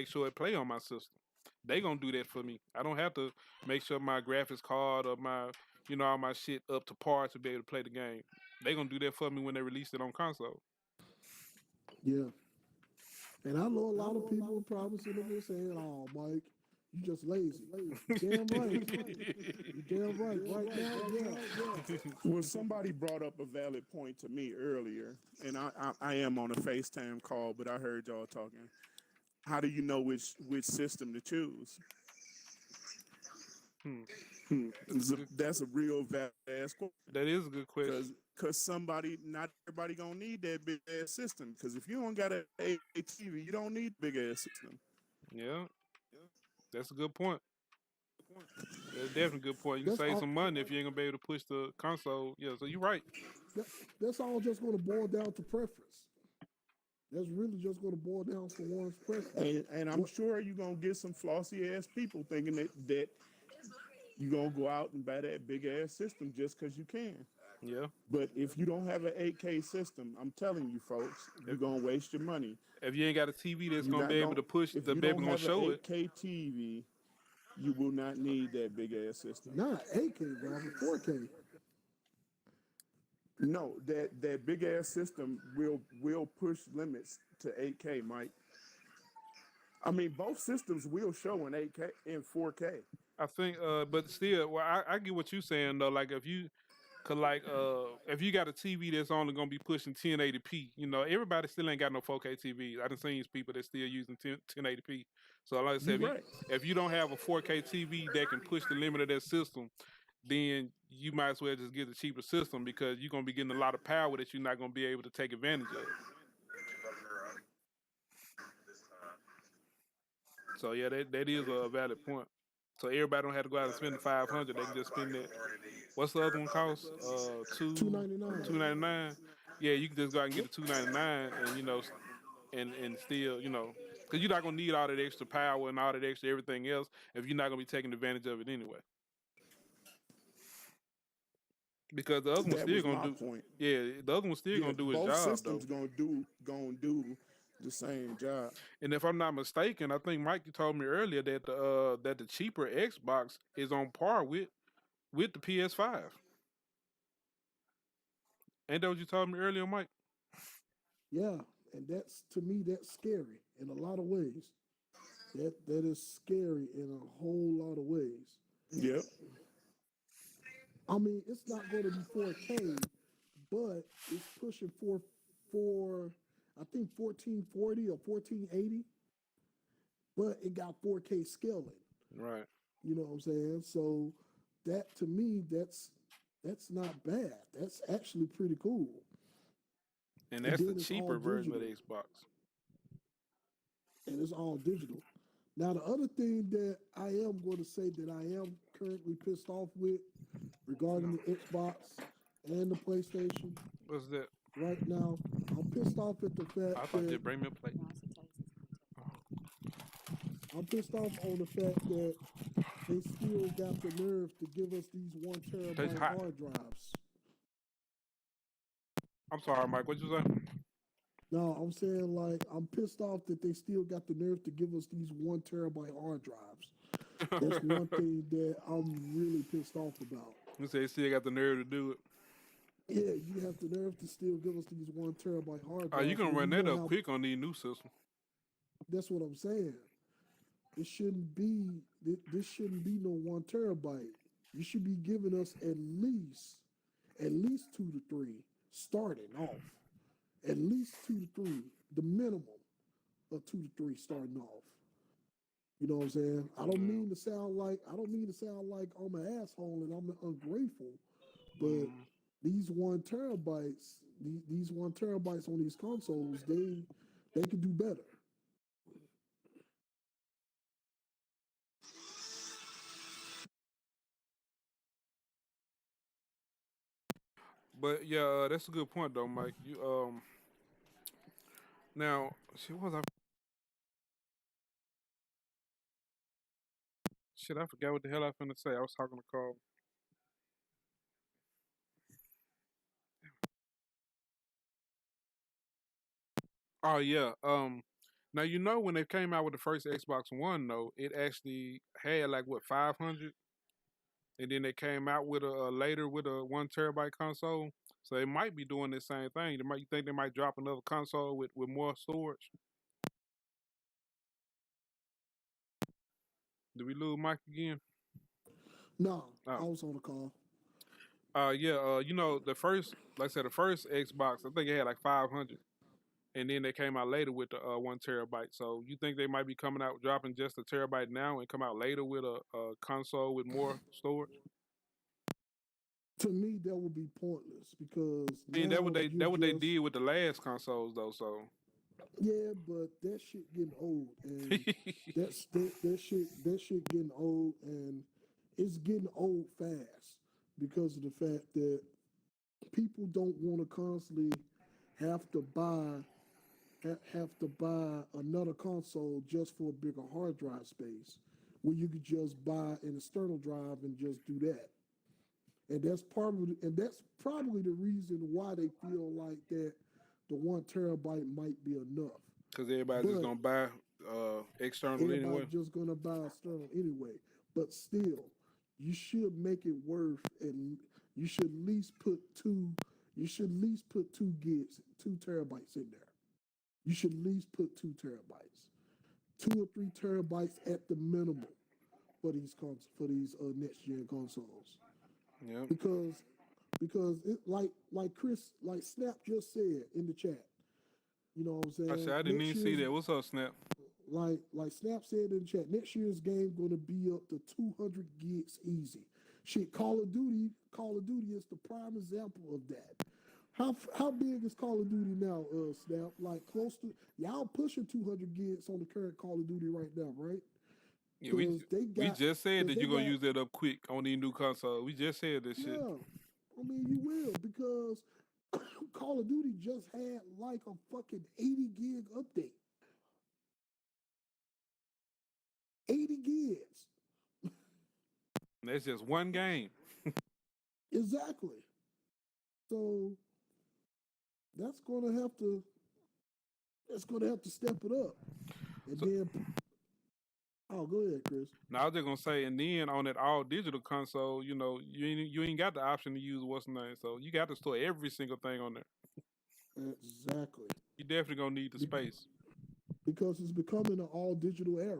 sure it play on my system. They gonna do that for me. I don't have to make sure my graphics card or my all my shit up to par to be able to play the game. They gonna do that for me when they release it on console. Yeah. And I know a lot of people are probably sitting there saying, "Oh, Mike, you just lazy." You're damn right. You're damn right. Right now, yeah. Well, somebody brought up a valid point to me earlier, and I am on a FaceTime call, but I heard y'all talking. How do you know which system to choose? That's a real valid ass question. That is a good question. Because not everybody gonna need that big ass system. Because if you don't got a TV, you don't need big ass system. Yeah, that's a good point. That's definitely a good point. You can save some money if you ain't gonna be able to push the console. Yeah, so you're right. That's all just going to boil down to preference. That's really just going to boil down to one's preference. And I'm sure you're gonna get some flossy ass people thinking that you're gonna go out and buy that big ass system just because you can. Yeah. But if you don't have an 8K system, I'm telling you, folks, you're gonna waste your money. If you ain't got a TV that's gonna be able to push, the baby gonna show it. 8K TV, you will not need that big ass system. Not 8K, bro, 4K. No, that big ass system will push limits to 8K, Mike. I mean, both systems will show in 8K in 4K. I think, but still, well, I get what you're saying though. Like if you Cause like if you got a TV that's only gonna be pushing 1080p, you know, everybody still ain't got no 4K TVs. I done seen people that still using 1080p. So like I said, You right. if you don't have a 4K TV that can push the limit of that system, then you might as well just get the cheaper system because you're gonna be getting a lot of power that you're not gonna be able to take advantage of. So yeah, that is a valid point. So everybody don't have to go out and spend the 500. They can just spend that. What's the other one cost? $299. $299. Yeah, you can just go out and get a $299, and you know, and still, you know, because you're not gonna need all that extra power and all that extra everything else if you're not gonna be taking advantage of it anyway. Because the other one's That still was gonna my do. point. Yeah, the other one's still Yeah, gonna do its both job though. systems gonna do the same job. And if I'm not mistaken, I think Mike, you told me earlier that the cheaper Xbox is on par with the PS5. Ain't that what you told me earlier, Mike? Yeah, and that's, to me, that's scary in a lot of ways. That is scary in a whole lot of ways. Yep. I mean, it's not going to be 4K, but it's pushing for I think 1440 or 1480, but it got 4K scaling. Right. You know what I'm saying? So that, to me, that's not bad. That's actually pretty cool. And that's the then it's all cheaper version of the digital. Xbox. And it's all digital. Now, the other thing that I am going to say that I am currently pissed off with regarding the Xbox and the PlayStation What's that? right now, I'm pissed off at the I fact thought that you'd bring me a plate. I'm pissed off on the fact that they still got the nerve to give us these 1 Tastes terabyte hot. hard drives. I'm sorry, Mike. What you say? No, I'm saying, like, I'm pissed off that they still got the nerve to give us these 1 terabyte hard drives. That's one thing that I'm really pissed off about. You say you still got the nerve to do it. Yeah, you have the nerve to still give us these 1 terabyte hard drives. You can when run you that know up how- quick on these new systems. That's what I'm saying. It shouldn't be. This shouldn't be no 1 terabyte. You should be giving us at least 2 to 3 starting off. At least 2 to 3, the minimum of 2 to 3 starting off. You know what I'm saying? I don't mean to sound like I'm an asshole and I'm ungrateful, but these 1 terabytes, these 1 terabytes on these consoles, they could do better. But yeah, that's a good point though, Mike. You now shit, what was I? Shit, I forgot what the hell I was finna say. I was talking to Carl. Oh yeah. Now you know when they came out with the first Xbox One, though, it actually had like what 500, and then they came out with a later with a 1 terabyte console. So they might be doing the same thing. You think they might drop another console with more storage? Did we lose Mike again? No, I Oh. was on the call. Yeah. You know the first, like I said, the first Xbox, I think it had like 500. And then they came out later with the 1 terabyte. So you think they might be coming out dropping just a terabyte now and come out later with a console with more storage? To me, that would be pointless because I mean, that what they just did with the last consoles though. So yeah, but that shit getting old, and that shit getting old, and it's getting old fast because of the fact that people don't want to constantly have to buy another console just for a bigger hard drive space, when you could just buy an external drive and just do that. And that's probably the reason why they feel like that the 1 terabyte might be enough. because everybody's just But gonna buy external anyway. everybody's just gonna buy external anyway. But still, you should make it worth, and you should at least put 2. You should at least put 2 gigs, 2 terabytes in there. You should at least put 2 terabytes, 2 or 3 terabytes at the minimum for these next gen consoles. Yeah. Because because it like Chris like Snap just said in the chat. You know what I'm saying? I said I didn't even see that. What's up, Snap? Like Snap said in the chat, next year's game going to be up to 200 gigs easy. Shit, Call of Duty is the prime example of that. How big is Call of Duty now, Snap? Like close to y'all pushing 200 gigs on the current Call of Duty right now, right? Yeah, we 'Cause they we got- just said 'cause that they you're gonna got- use that up quick on these new consoles. We just said this shit. Yeah, I mean you will because Call of Duty just had like a fucking 80 gig update. 80 gigs. And that's just one game. Exactly. So that's gonna have to step it up. And So- then oh go ahead, Chris. Now I was just gonna say, and then on that all digital console, you know, you ain't got the option to use what's the name, so you got to store every single thing on there. Exactly. You definitely gonna need the space. Because it's becoming an all digital era.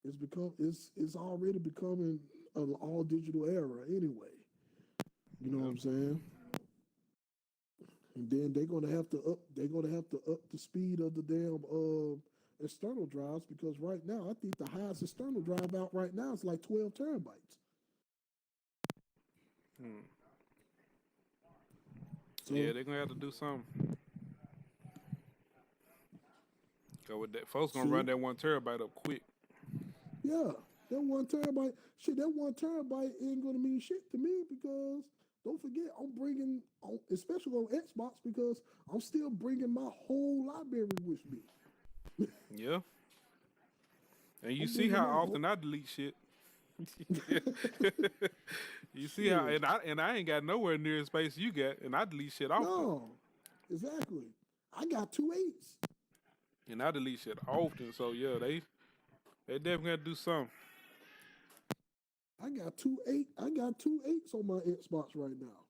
It's already becoming an all digital era anyway. You know what I'm saying? And then they're gonna have to up the speed of the damn external drives because right now I think the highest external drive out right now is like 12 terabytes. So, Yeah, they're gonna have to do something. Go with that. Folks gonna See? run that 1 terabyte up quick. yeah, that 1 terabyte shit. That 1 terabyte ain't gonna mean shit to me because don't forget I'm bringing, especially on Xbox, because I'm still bringing my whole library with me. Yeah. And you I'm see bringing how my whole- often I delete shit. You see how, Shit. and I ain't got nowhere near the space you got, and I delete shit often. No, exactly. I got 2.8s. And I delete shit often, so yeah, they definitely got to do something. I got 2.8s on my Xbox right now.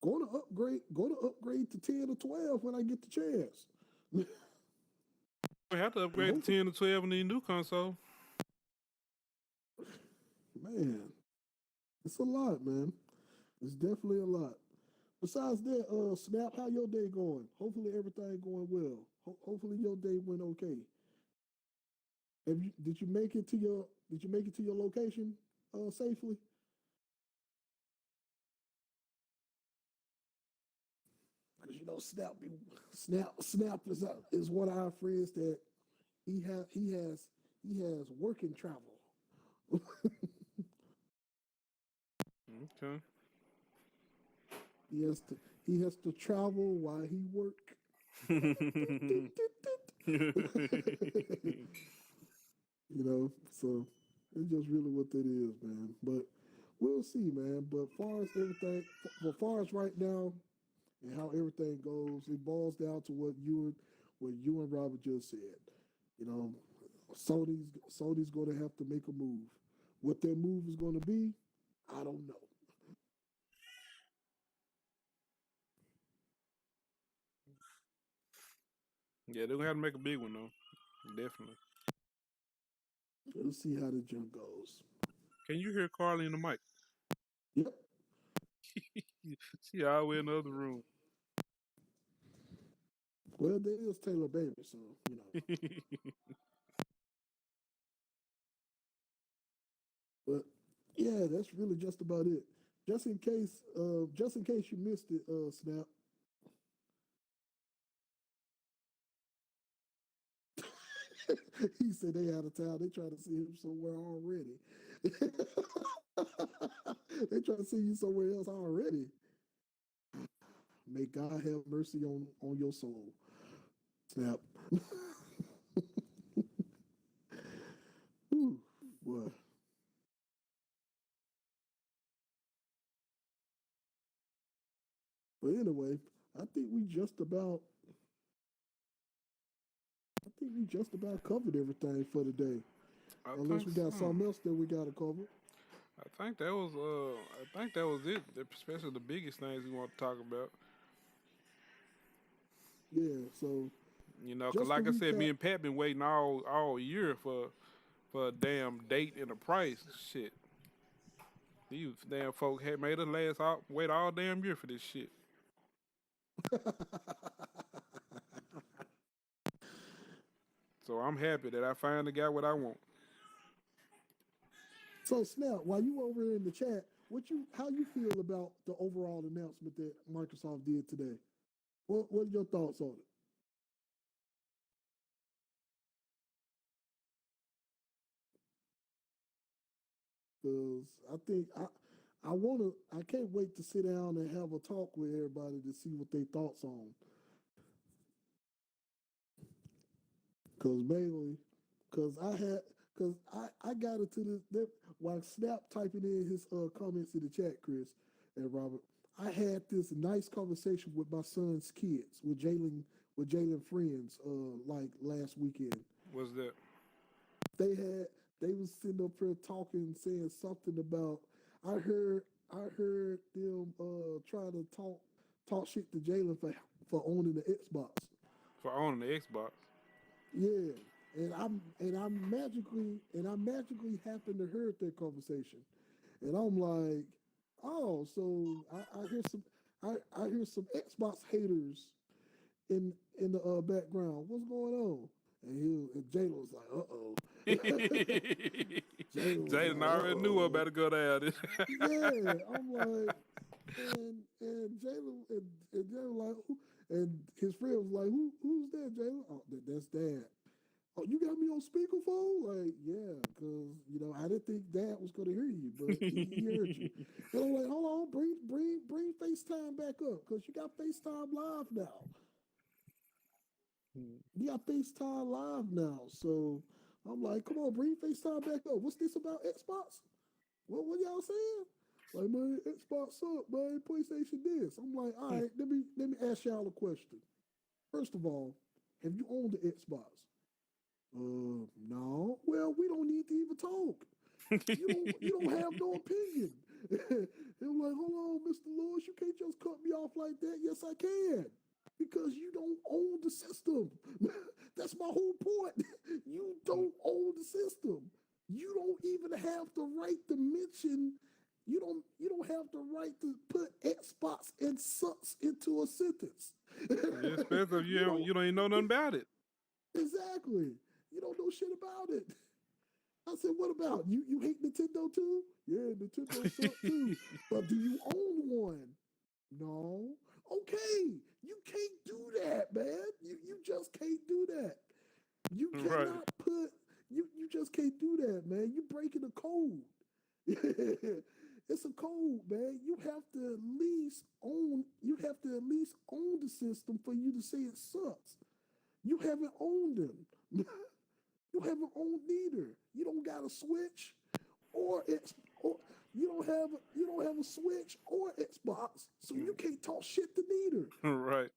Going to upgrade to 10 or 12 when I get the chance. We have to upgrade to 10 to 12 in the new console. Man, it's a lot, man. It's definitely a lot. Besides that, Snap, how your day going? Hopefully everything going well. Hopefully your day went okay. Did you make it to your location safely? Because you know Snap is one of our friends that he has working travel. Okay. He has to travel while he work. You know, so it's just really what that is, man. But we'll see, man. But far as right now and how everything goes, it boils down to what you and Robert just said. You know, Sony's going to have to make a move. What their move is going to be, I don't know. Yeah, they're gonna have to make a big one though. Definitely. We'll see how the jump goes. Can you hear Carly in the mic? Yep. She all the way in the other room. Well, there is Taylor Baby, so you know. But yeah, that's really just about it. Just in case you missed it, Snap. He said they out of town. They trying to see him somewhere already. They trying to see you somewhere else already. May God have mercy on your soul. Snap. Whew, boy. But anyway, I think we just about covered everything for today. Unless we got something else that we gotta cover. I think that was it. Especially the biggest things we want to talk about. Yeah, so You know, cause Just like to I said, me recap- and Pat been waiting all year for a damn date and a price. Shit. These damn folk had made us wait all damn year for this shit. So I'm happy that I finally got what I want. So Snap, while you over in the chat, how you feel about the overall announcement that Microsoft did today? What are your thoughts on it? Because I think I can't wait to sit down and have a talk with everybody to see what they thoughts on. Because mainly, because I got into this while Snap typing in his comments in the chat, Chris and Robert. I had this nice conversation with my son's kids, with Jalen friends, like last weekend. What's that? They was sitting up here talking, saying something about I heard them trying to talk shit to Jalen for owning the Xbox. For owning the Xbox. Yeah. And I magically happened to heard that conversation. And I'm like, oh, so I hear some Xbox haters in the background. What's going on? And Jalen was like, uh-oh. Jaden already knew I better go down. Yeah, I'm like, and Jalen and Jalen like, and his friend was like, who's that, Jalen? Oh, that's Dad. Oh, you got me on speakerphone? Like, yeah, because I didn't think Dad was gonna hear you, but he heard you. And I'm like, hold on, bring FaceTime back up, because you got FaceTime live now. You got FaceTime live now. So I'm like, come on, bring FaceTime back up. What's this about Xbox? What y'all saying? Like, man, Xbox up, man, PlayStation this. I'm like, all right, let me ask y'all a question. First of all, have you owned the Xbox? No. Well, we don't need to even talk. You don't have no opinion. I'm like, hold on, Mr. Lewis, you can't just cut me off like that. Yes, I can. Because you don't own the system. That's my whole point. You don't own the system. You don't even have the right to mention. You don't have the right to put Xbox and sucks into a sentence. Especially if you don't even know nothing about it. Exactly. You don't know shit about it. I said, what about you hate Nintendo too? Yeah, Nintendo sucks too. But do you own one? No. Okay, you can't do that, man. You just can't do that. You cannot put you just can't do that, man. You breaking the code. It's a code, man. You have to at least own the system for you to say it sucks. You haven't owned them. You haven't owned neither. You don't got a Switch or you don't have a Switch or Xbox, so you can't talk shit to neither. Right.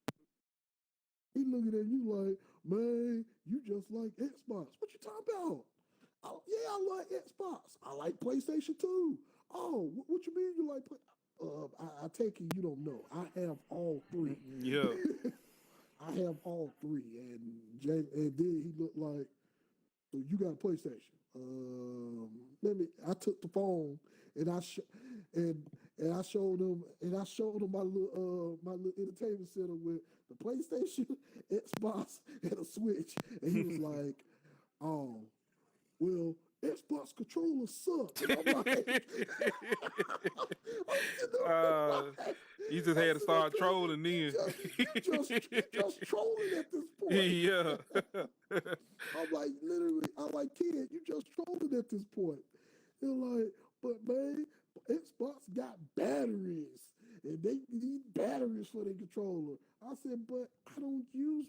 He looking at you like, man, you just like Xbox. What you talking about? Oh, yeah, I like Xbox. I like PlayStation too. Oh, what you mean you like? I take it you don't know. I have all three. Yeah. I have all three, and then he looked like, so you got a PlayStation. I took the phone and I showed him my little entertainment center with the PlayStation, Xbox, and a Switch, and he was like, "Oh, well, Xbox controllers suck." And I'm like, you just had to start trolling then. You just trolling at this point. Yeah. I'm like, kid, you just trolling at this point. They're like, but man, Xbox got batteries, and they need batteries for their controller. I said, but I don't use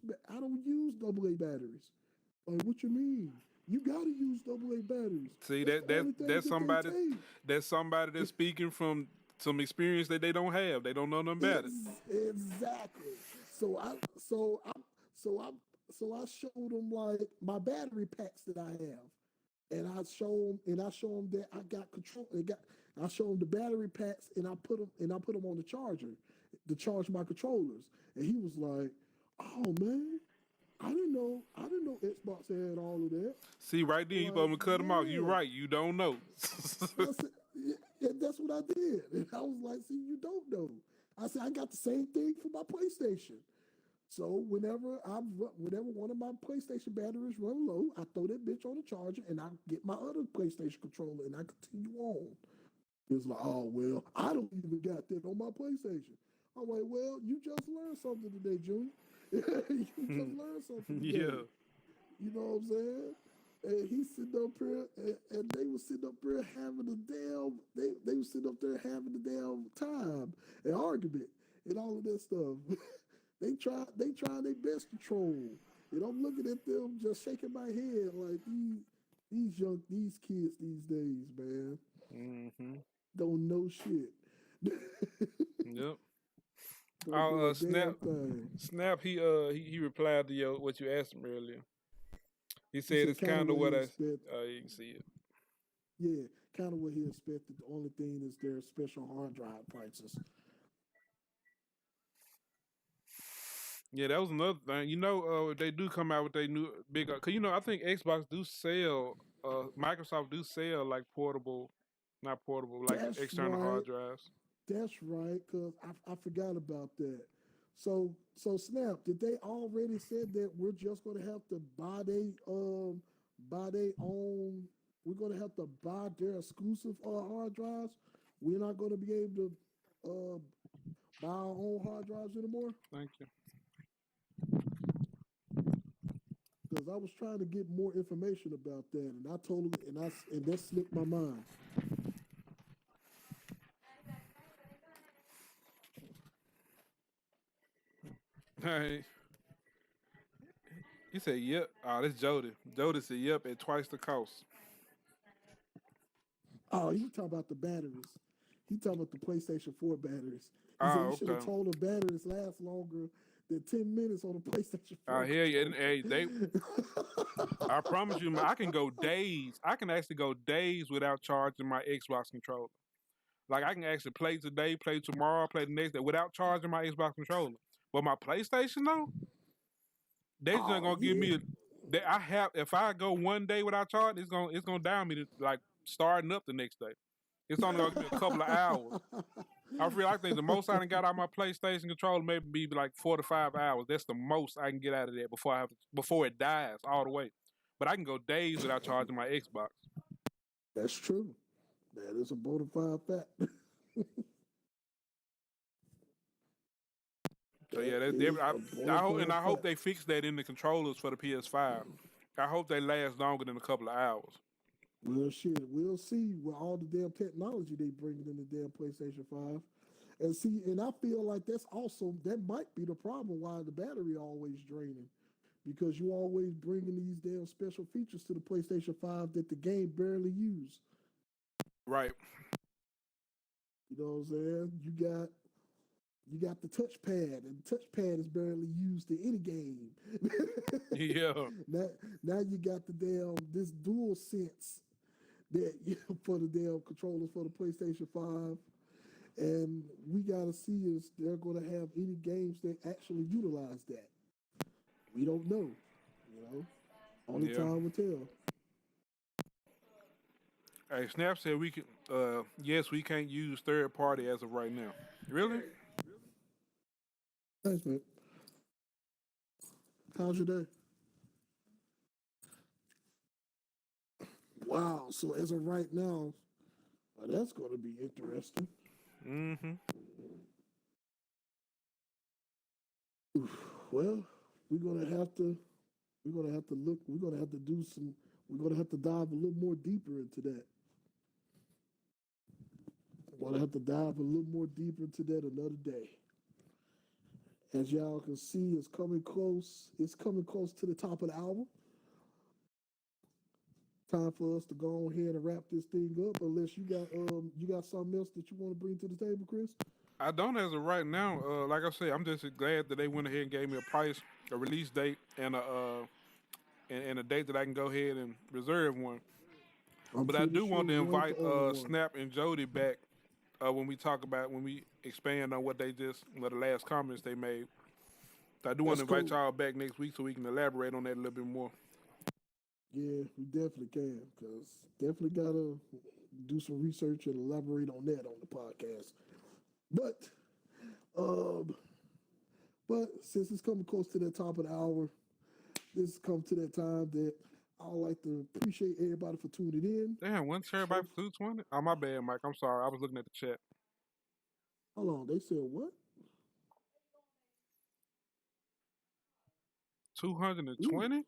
AA batteries. Like, what you mean? You gotta use AA batteries. See, that's somebody that's speaking from some experience that they don't have. They don't know nothing about it. Exactly. So I showed them like my battery packs that I have, and I show them that I got control. I show them the battery packs, and I put them on the charger to charge my controllers. And he was like, "Oh man, I didn't know Xbox had all of that." See, right then, you supposed to cut him off. You're right. You don't know. And that's what I did. And I was like, see, you don't know. I said, I got the same thing for my PlayStation. So whenever one of my PlayStation batteries run low, I throw that bitch on the charger and I get my other PlayStation controller and I continue on. It's like, oh well, I don't even got that on my PlayStation. I'm like, well, you just learned something today, Junior. You just learned something today. Yeah. You know what I'm saying? And he's sitting up here, and they were sitting up there having a damn, they were sitting up there having a damn time, an argument, and all of that stuff. they trying their best to troll. And I'm looking at them just shaking my head like these kids these days, man, don't know shit. Yep. Don't do a damn Snap. thing. Snap. He replied to what you asked him earlier. He said it's kind of what I. You can see it. Yeah, kind of what he expected. The only thing is their special hard drive prices. Yeah, that was another thing. You know, if they do come out with their new big, cause you know, I think Xbox do sell, Microsoft do sell like portable, not portable, like That's external right. hard drives. That's right, cause I forgot about that. So Snap, did they already said that we're just gonna have to buy their own? We're gonna have to buy their exclusive hard drives. We're not gonna be able to buy our own hard drives anymore. Thank you. Because I was trying to get more information about that, and I totally and that slipped my mind. Hey, he said, "Yep." Oh, that's Jody. Jody said, "Yep," at twice the cost. Oh, he talking about the batteries. He talking about the PlayStation 4 batteries. He said Oh, you should have okay. told the batteries last longer than 10 minutes on the PlayStation 4. Oh, hell yeah! And, hey, I promise you, I can go days. I can actually go days without charging my Xbox controller. Like I can actually play today, play tomorrow, play the next day without charging my Xbox controller. But my PlayStation though, they just gonna give me. If I go one day without charging, it's gonna down me to like starting up the next day. It's only gonna give me a couple of hours. I think the most I done got out of my PlayStation controller maybe be like 4 to 5 hours. That's the most I can get out of that before it dies all the way. But I can go days without charging my Xbox. That's true. That is a bona fide fact. So yeah, That is a I bona hope fide they fix that in the controllers for the PS5. I hope they last longer than a couple of hours. Well, shit, we'll see with all the damn technology they bringing in the damn PlayStation 5. And I feel like that might be the problem why the battery always draining. Because you always bringing these damn special features to the PlayStation 5 that the game barely use. Right. You know what I'm saying? You got the touchpad, and the touchpad is barely used in any game. Yeah. Now you got this dual sense that for the damn controllers for the PlayStation 5. And we gotta see if they're gonna have any games that actually utilize that. We don't know. Only time will tell. Hey, Snap said we can. Yes, we can't use third party as of right now. Really? Thanks, man. How's your day? Wow. So as of right now, well, that's going to be interesting. Mm-hmm. Well, we're gonna have to look. We're gonna have to do some. We're gonna have to dive a little more deeper into that. We're gonna have to dive a little more deeper into that another day. As y'all can see, it's coming close. It's coming close to the top of the album. Time for us to go ahead and wrap this thing up. Unless you got something else that you want to bring to the table, Chris? I don't as of right now. Like I said, I'm just glad that they went ahead and gave me a price, a release date, and a date that I can go ahead and reserve one. But I do want to invite Snap and Jody back when we expand on what they the last comments they made. So I do want to invite y'all back next week so we can elaborate on that a little bit more. Yeah, we definitely can, because definitely do some research and elaborate on that on the podcast. But since it's coming close to the top of the hour, this has come to that time that I would like to appreciate everybody for tuning in. Damn, 1 terabyte for 220? Oh, my bad, Mike. I'm sorry. I was looking at the chat. Hold on, they said what? 220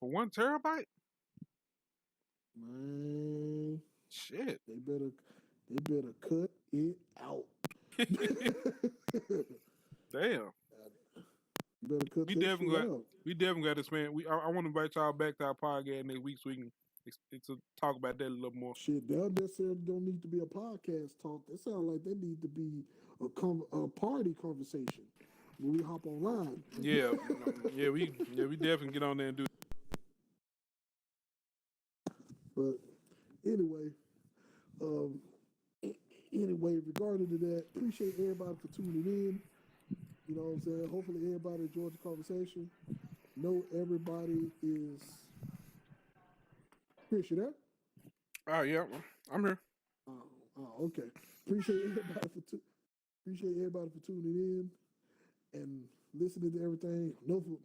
for 1 terabyte? Man, Shit. they better cut it out. Damn. Better cut We that definitely shit got out. we definitely got this, man. I want to invite y'all back to our podcast next week so we can to talk about that a little more. Shit, that necessarily don't need to be a podcast talk. That sounds like that need to be a party conversation when we hop online. Yeah, we definitely get on there and do. But anyway, regarding to that, appreciate everybody for tuning in. You know what I'm saying? Hopefully everybody enjoyed the conversation. Know everybody is Chris, you there? Oh yeah, I'm here. Okay. Appreciate everybody for tuning in and listening to everything.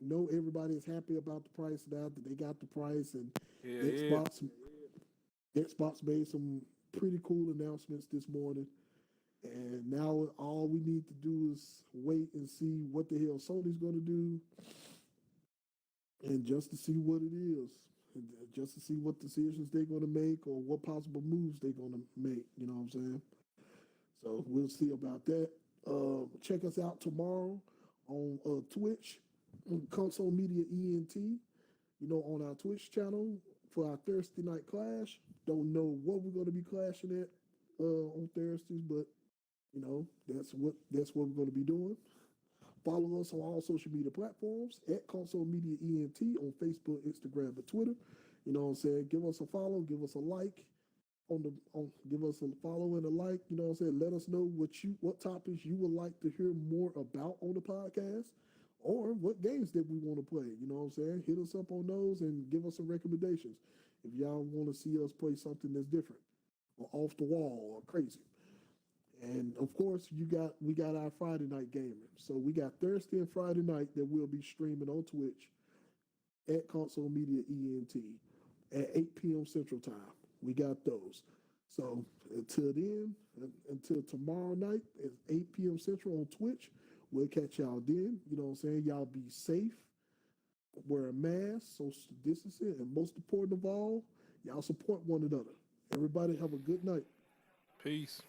Know everybody is happy about the price now that they got the price, and Yeah. Xbox made some pretty cool announcements this morning. And now all we need to do is wait and see what the hell Sony's going to do, and just to see what it is, and just to see what decisions they're going to make or what possible moves they're going to make. You know what I'm saying? So we'll see about that. Check us out tomorrow on Twitch, Console Media ENT. You know, on our Twitch channel for our Thursday night clash. Don't know what we're going to be clashing at on Thursdays, but you know, that's what we're going to be doing. Follow us on all social media platforms at Console Media ENT on Facebook, Instagram, and Twitter. You know what I'm saying? Give us a follow, give us a like give us a follow and a like. You know what I'm saying? Let us know what topics you would like to hear more about on the podcast, or what games that we want to play. You know what I'm saying? Hit us up on those and give us some recommendations if y'all want to see us play something that's different or off the wall or crazy. And of course, we got our Friday night gaming. So we got Thursday and Friday night that we'll be streaming on Twitch at Console Media ENT at 8 p.m. Central Time. We got those. So until then, until tomorrow night at 8 p.m. Central on Twitch, we'll catch y'all then. You know what I'm saying? Y'all be safe, wear a mask, social distancing, and most important of all, y'all support one another. Everybody have a good night. Peace.